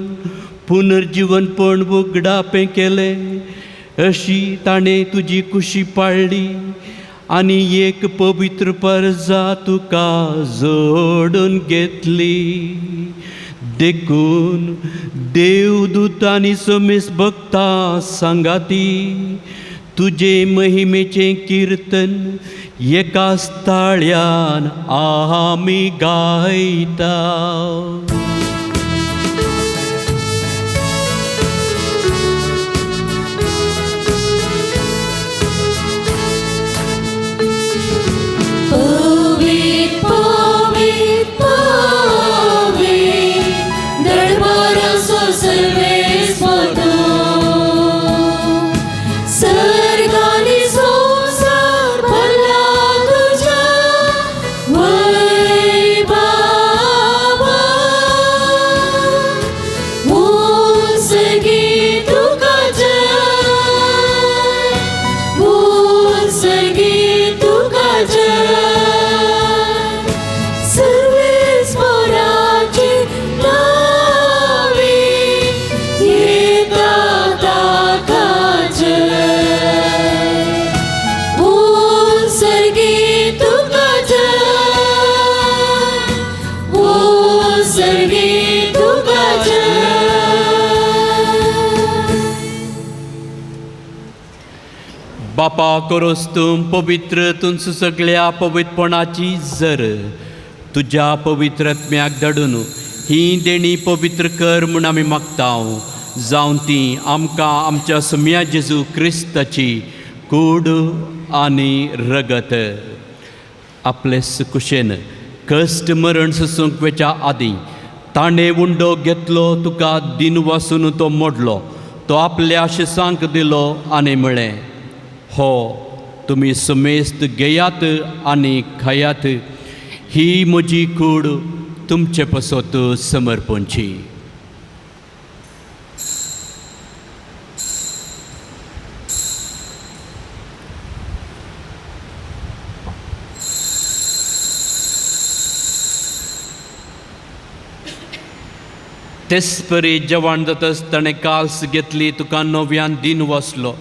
पुनर्जीवनपण उगडापें केलें. अशी ताणें तुजी कुशी पाळ्ळी आनी एक पवित्र परजा तुका जोडून घेतली. देखून देवदूत आनी समेस्त भक्तां सांगाती तुजे महिमेचें किर्तन एकाच ताळ्यान आमी गायता. बापा करोस तूं पवित्र तुंच सगळ्या पवित्रपणाची जर तुज्या पवित्र आत्म्याक धाडून ही देणी पवित्र कर म्हूण आमी मागतां. जावं ती आमकां आमच्या सम्या जेजू क्रिस्ताची कूड आनी रगत आपले कुशेन कश्ट मरण सोंसूंक वेच्या आदीं ताणें उंडो घेतलो तुका दिन वासून तो मोडलो. तो आपल्या शिसांक दिलो आनी म्हळें, हो तुमी समेस्त घेयात आनी खायात. ही म्हजी कूड तुमचे पसत समर्पणची. तेच परी जेवण जाताच ताणें काल्स घेतली तुका नव्यान दिन वसलो.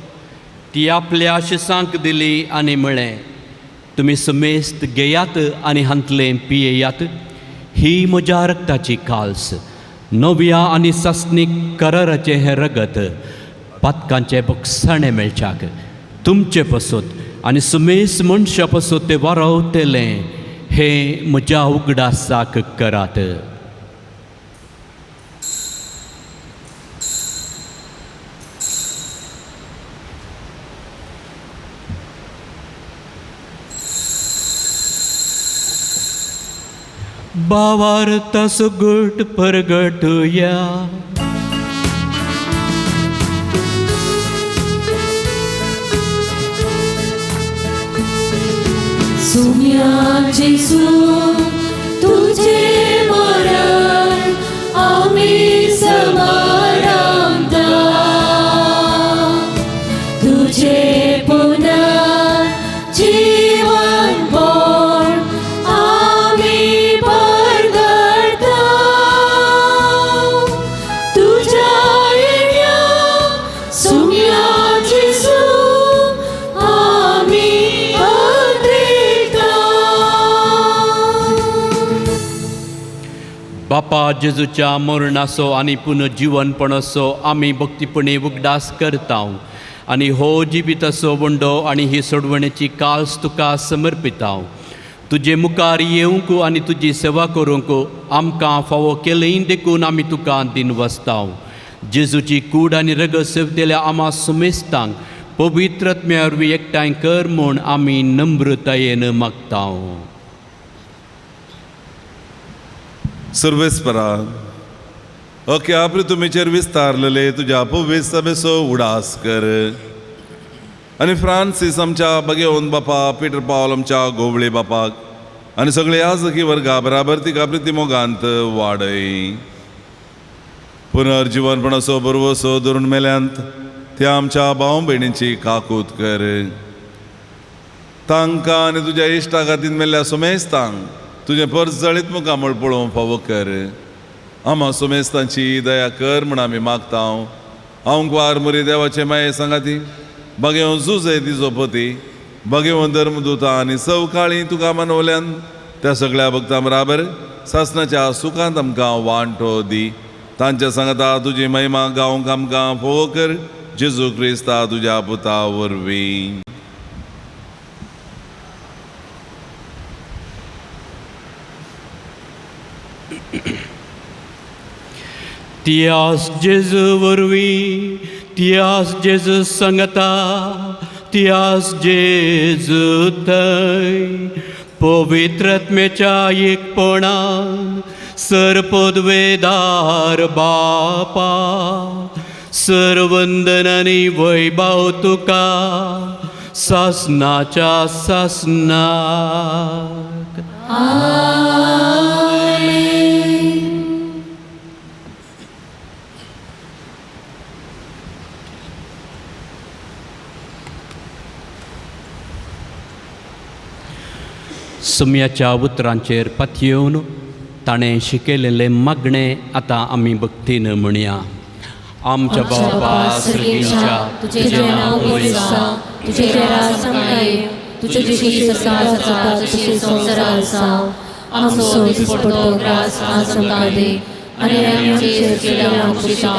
ती आपल्या शिसांक दिली आनी म्हळें, तुमी समेस्त घेयात आनी हांतलें पियेयात. ही म्हज्या रक्ताची काल्स, नव्या आनी सासणीक कराराचें हें रगत पातकांचे भक्षाणें मेळच्याक तुमचे पसत आनी समेस्त मनशां पसत तें वारवतलें हें म्हज्या उगडासाक करात. भावार्थ सुगट परगटुया. सुम्या जेजू तुझे मरण आम्ही समारंभता. तुझे पुनर्जीवन बोल आम्ही परगटता. तुझ्या येण्या सुम्या जेजू आम्ही बापा जेजूच्या मरणाचो आनी पुनर्जीवनपणाचो आमी भक्तीपणे उगडास करता आनी हो जिविताचो वंडो आनी ही सोडवणेची काल्स तुका समर्पिता. तुजे मुखार येवंक आनी तुजी सेवा करूंक आमकां फावो केलें देखून आमी तुका दिन वसता. जेजूची कूड आनी रगत सेवतेल्या आमा समेस्तांक पवित्र आत्म्या वरवीं एकठांय कर म्हूण आमी नम्रतायेन मागता. सर्वेस्परा अख्या पृथ्वीचेर विस्तारलेले तुज्या पवित्र सभेचो उडास कर. आनी फ्रांसीस आमच्या बगेवन बापा, पीटर पावल आमच्या गोवळे बापाक आनी सगळे याजकी वर्गा बराबर तिका प्रितीमोगांत वाडय. पुनर्जीवनपणाचो बरवसो धरून मेल्यांत त्या आमच्या भाव भयणींची काकूत कर. तांकां आनी तुज्या इश्टा खातीर मेल्ल्या सुमेस्तांक तुजें परस जळीत मुखामळ पळोवंक फावो कर. आम्हा सुमेस्तांची दया कर म्हण आमी मागता. हांव वार मुरी देवाचे माये सांगाती बगेवन झुजे दिजोपती बगेवन धर्मदूता आनी सवकाळी तुका मानवल्यान त्या सगळ्या भक्तां बराबर सासणाच्या सुखांत आमकां वांटो दी. तांच्या सांगता तुजी महिमा गावंक आमकां फोव कर. जेजू क्रिस्ता तुज्या पुता वरवीं. तियास जेजू वरवीं, तियास जेजू सांगता, तियास जेजू थंय पवित्रात्म्याच्या एकपणान सरपदवेदार बापा सर्वंदनानी वैभव तुका सासनाच्या सासनाक. सुम्याच्या उतरांचेर पातयेवन ताणें शिकयलेले मागणे आतां आमी भक्तीन म्हणया. आमच्या बापा सर्गीच्या तुझे नाव पुजिसा, तुझे राज संकाय, तुझे जी सकाळ सकाळ तुझे संसारात साव. आमचो दिसपडतो ग्रास आज आमकां दे आनी आमचेर केल्या पुजिता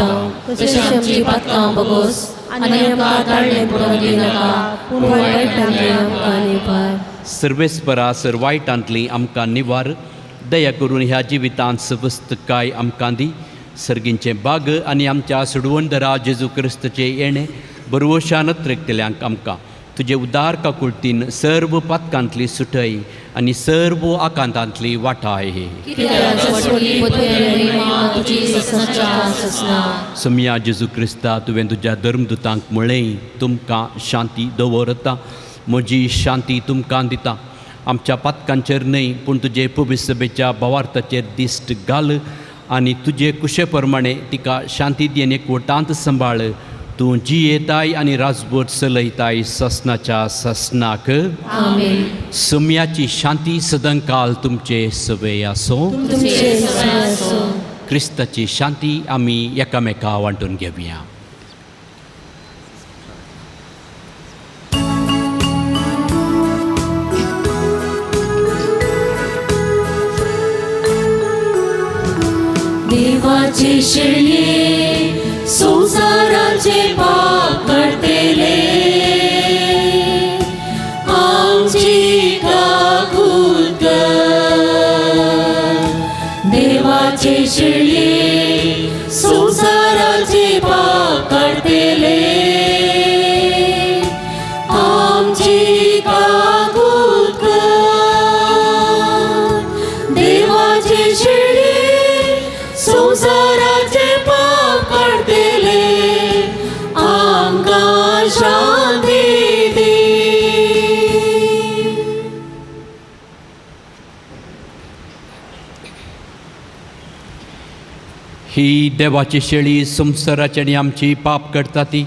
तशें आमची पातकां बगोस आनी आमकां ताळ्ळे पडूंक दिनाका पूण वायटांतल्यान आमकां निवार. सर्वेस्परा वायटांतली आमकां निवार. दया करून ह्या जिवितांत सवस्त काय आमकां दी. सर्गींचे बाग आनी आमच्या सुडवंदरा जेजू क्रिस्तचे येणे बरवशानत रेखतल्यांक आमकां तुजे उदार काकुळतीन सर्व पातकांतली सुटय आनी सर्व आकांतांतली वाटाय. सम्या जेजू क्रिस्ता तुवें तुज्या धर्मदुतांक म्हळें तुमकां शांती दवरता, म्हजी शांती तुमकां दिता. आमच्या पातकांचेर न्हय पूण तुजे पवित्र सभेच्या भावार्थाचेर दिश्ट घाल आनी तुजे कुशे प्रमाणे तिका शांती दियेन एकवटांत सांबाळ. तूं जियेताय आनी राजभर चलयताय ससनाच्या ससनाक. सम्याची शांती सदांकाल तुमचे सवे आसो. क्रिस्ताची शांती आमी एकामेका वांटून घेवया. देवाचे शेळये संसाराचे पाप काढतेले आमची काकूत कर. देवाचे शेळये संसाराचे पाप काढतेले आमची काकूत कर. देवाचे शेळये संसाराचे पाप काढतेले आमकां शांती दी. ही देवाची शेळी संसाराची आनी आमची पाप करता ती.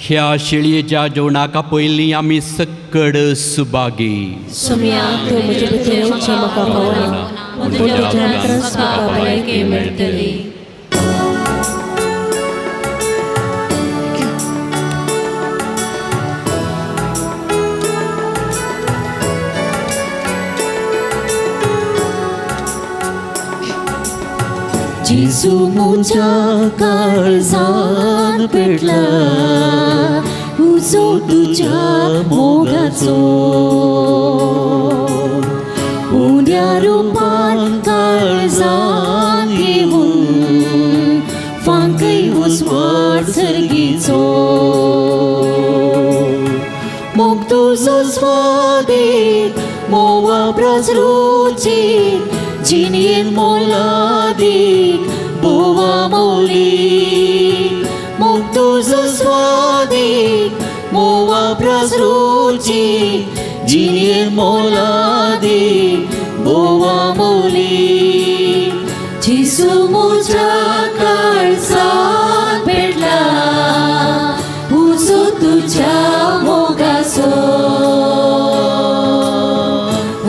ह्या शेळयेच्या जेवणाक पयलीं आमी सक्कड सुभागी. सम्या तूं म्हजे भितर येवचें म्हाका कळना पूण तुज्या नंतरच म्हाका भलायकी मेळटली. जेजू म्हज्या काळजान पेटला उजो तुज्या मोगाचो. उण्या रुपान काळजान घेवन फांकय उजवाड सर्गीचो. मोग तुजो स्वादीक मोवा ब्राज रुचीक जिणयेन मोलादीक बोवा स्वादीक मोवा प्रसरूची जिये मोलादी बोवा मोली जिसू मुझा काळजात भेटला उजो तुझ्या मोगाचो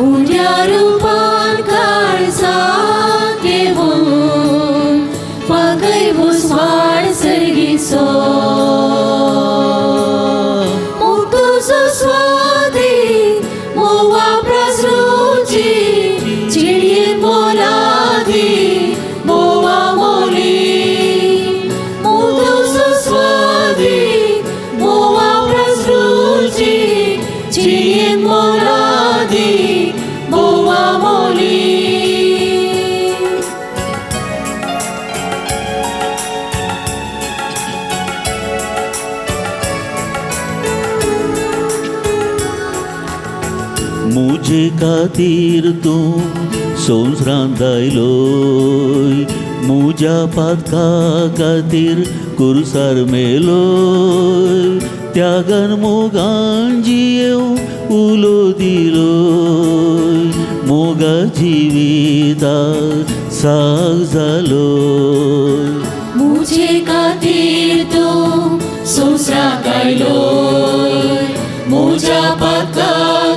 उण्या रूपान काळजात घेऊन पागय भुसवाड सर्गीचो तुझो स्वादी मोवा प्रसरूची जिये मोलादी बोवा मोली तुझो स्वादी मोवा प्रसरूची जिये मोलादी बोवा मोली मुझे खातीर तूं संवसारांत आयलोय मुझ्या पातका खातीर कुरसार मेलोय त्यागान मोगान जियेव उलो दिलोय मोगा जिविताक साग जालोय मुझे खातीर तूं संवसारांत आयलोय मुझ्या पातका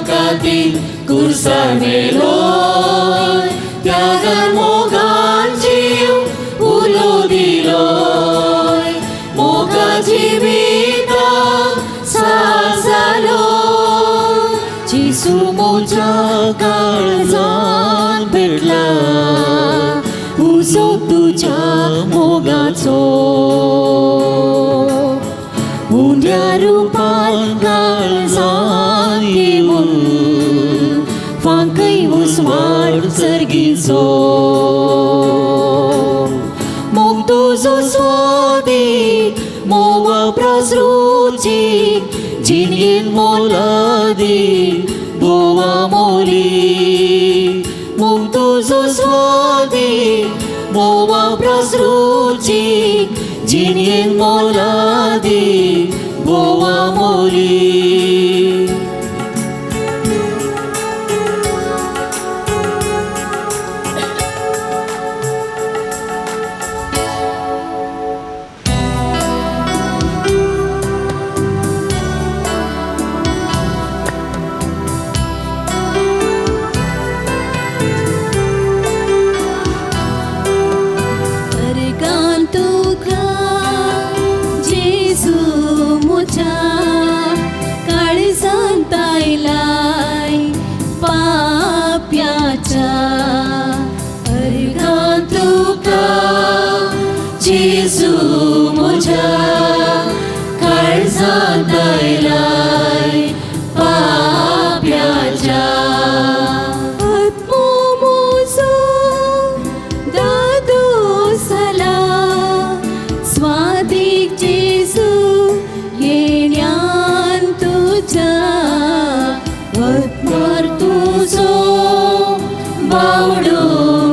खातीर कुरसार मेलोय त्यागान मोगान जीव उलो दिलोय मोगा जिविताक साग जालोय जिसू मुझ्या काळजात भेटला उजो तुझ्या मोगाचो उण्या रूपान काळजात घेऊन फांकय उसवाड सर्गीचो मोग तुझो स्वादी मोवा प्रसरूची जिणेन मोलादी बोवा मोली मोग तुझो स्वादी मोवा प्रसरूची जिणेन मोलादी बोवा मोली जेजू मुझ्या काळजात आयलाय पाप्याच्या आत्मो मोजो दादो सला स्वादीक जेजू येण्यान तुझ्या आत्मार तुझो बावडो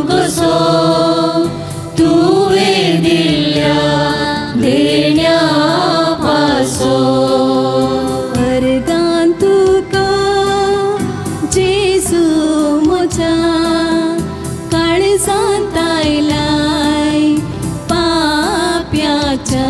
कसो तुवे दिल्या देण्या पासो अर्गान तुका जेजू म्हज्या काळजांत आयलाय पाप्याच्या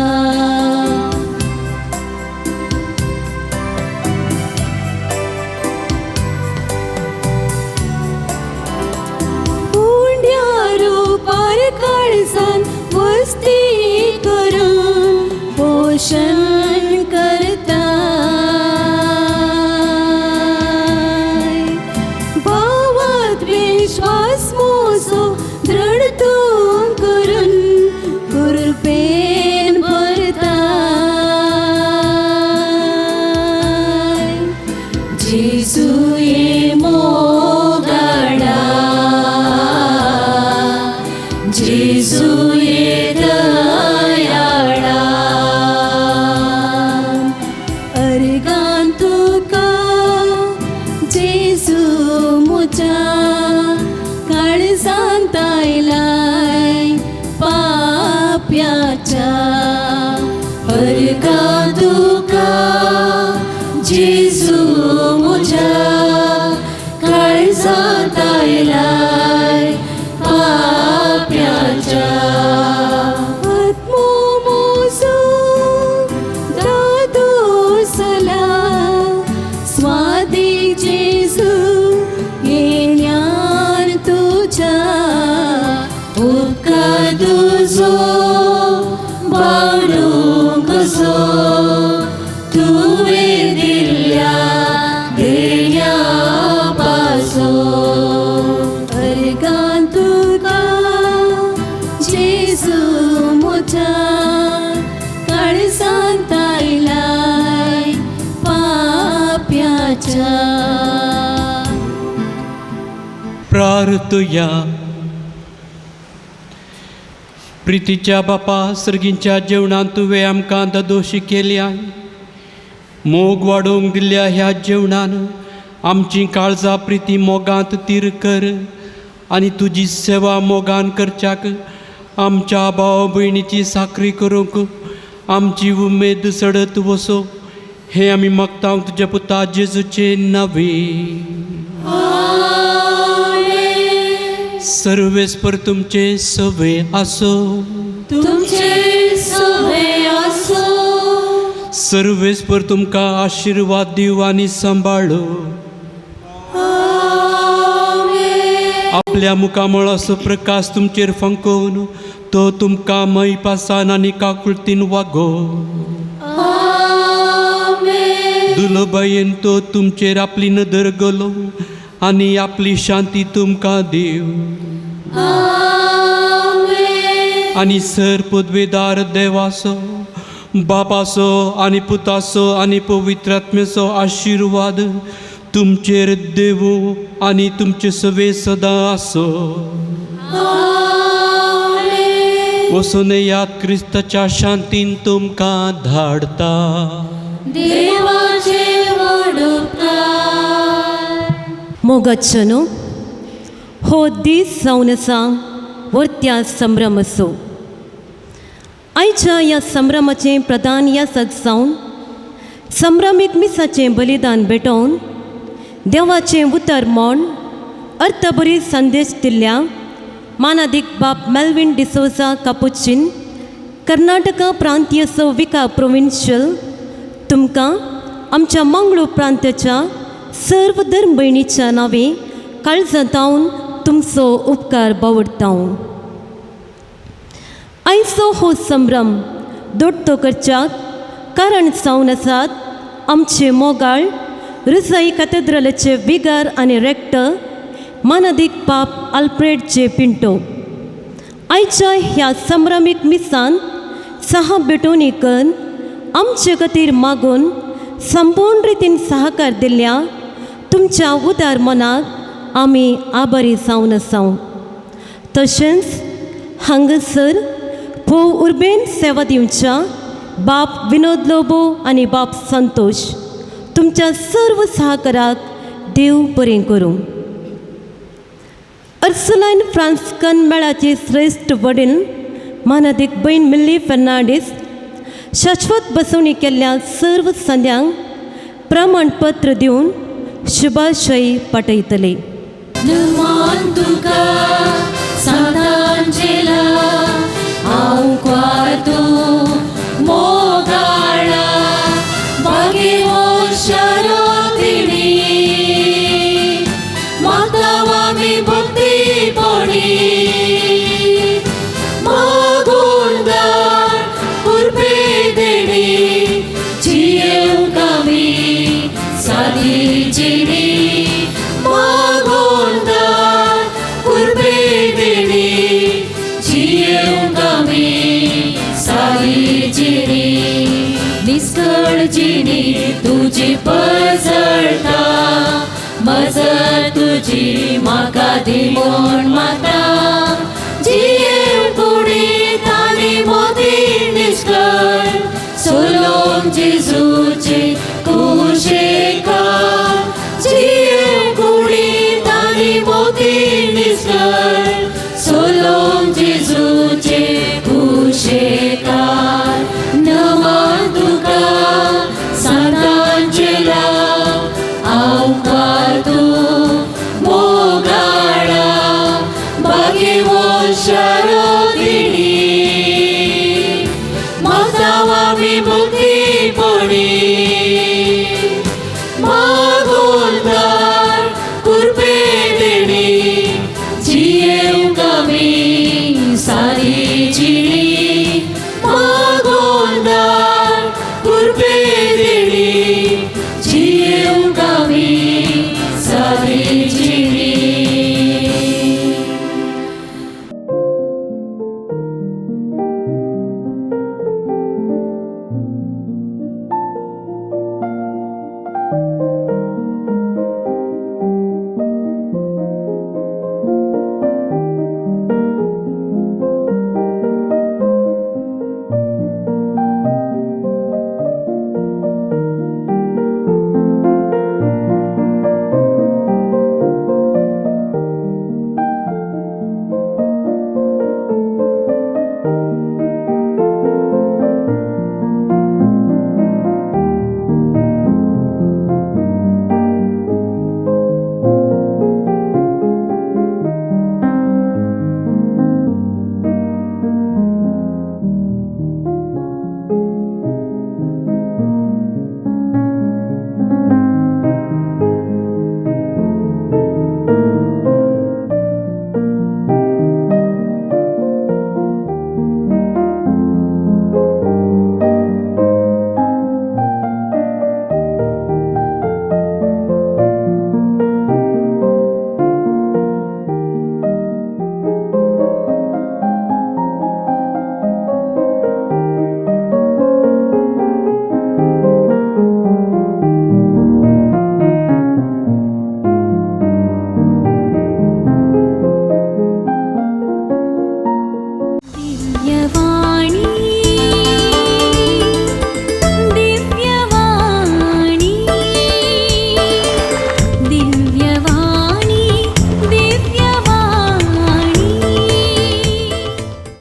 वस्ती करून पोषण करताय भावात विश्वास मोजो दृढ तूं करून कृपेन भरताय जेजू ये मोगाडा जेजू ये दयाळा बावलो कसो तुवें दिल्ल्या देण्या पासो अर्गां तुका जेजू मोठा काळजांत आयलाय पाप्याच्या. प्रार्थया. प्रितीच्या बापा, सर्गींच्या जेवणांत तुवें आमकां दोशी केल्या. मोग वाडोवंक दिल्ल्या ह्या जेवणान आमची काळजां प्रिती मोगांत तीर कर आनी तुजी सेवा मोगान करच्याक आमच्या भाव भयणीची साखरी करूंक आमची उमेद सडत वसो. हे आमी मागता तुज्या पुता जेजूचे नांवे. सर्वेस्पर तुमचे सवे आसो. तुमचे सवे आसो. सर्वेस्पर तुमकां आशिर्वाद दिव आनी सांबाळो. आपल्या मुखामळ असो प्रकाश तुमचेर फंकोवन तो तुमकां मैपासान आनी काकुळतीन वागो. दुलोबायेन तो तुमचेर आपली नदर घालो आनी आपली शांती तुमकां दिव. आनी सर पदवेदार देवासो, बापासो आनी पुतासो आनी पवित्र आत्म्याचो आशिर्वाद तुमचेर देवो आनी तुमचे सवे सदां आसो. वचून याद क्रिस्ताच्या शांतीन तुमकां धाडटा. देवाचे मोगाचो न्हू हो दीस जावन आसा वर्त्या संभ्रम असो. आयच्या ह्या संभ्रमाचें प्रधान यासक जावन संभ्रमीक मिसाचें बलिदान भेटोवन देवाचें उतर म्हूण अर्थबरी संदेश दिल्ल्या मानादीक बाब मेल्विन डिसोजा कापुचिन, कर्नाटका प्रांतीय विका प्रोविन्शियल तुमकां आमच्या मंगळूर प्रांताच्या सर्व धर्म भयणीच्या नांवे काळजांतावन तुमचो उपकार बावडटां. आयचो हो संभ्रम दोट्टो करच्याक कारण जावन आसात आमचे मोगाळ रुसाई कॅथेड्रलाचे विगार आनी रेक्टर मानादीक बाब आल्फ्रेड जे पिंटो. आयच्या ह्या संभ्रमीक मिसान सहा भेटोवणी करून आमचे खातीर मागून संपूर्ण रितीन सहकार दिल्ल्या तुमच्या उदार मनाक आमी आभारी जावन आसा. तशेंच हांगासर भोव उर्बेन सेवा दिवच्या बाब विनोद लोबो आनी बाब संतोष तुमच्या सर्व सहकाराक देव बरें करूं. अर्सुलाइन फ्रांसिस्कन मेळाचे श्रेष्ठ वडील मानादीक भयण मिल्ली फेर्नांडीस शाश्वत बसवणी केल्ल्या सर्व संद्यांक प्रमाणपत्र दिवन शुभाशय पाठयतले. नमन तुका सांतांचेला हांव क्वातो मोगाळा बागे शारो तिणी मागताव आमी भक्तीपणी मागून दार कुर्बे देणी जियेवंक आमी सादी जिणी मागून दार कुर्बे देणी जियेवंक आमी सादी जिणी निसकळजिणी तुजी पसळटा मजत तुजी म्हाका दी म्हूण मागता जियेव कुडीत आनी मोती निश्कळ सोलोम जेजूचे कुशेका जियेव कुडीत आनी मोती निश्कळ सोलोम जेजूचे कुशेका. नमन तुका सांतांचेला हांव क्वातो मोगाळा बागे शारो तिणी मागताव आमी भक्तीपणी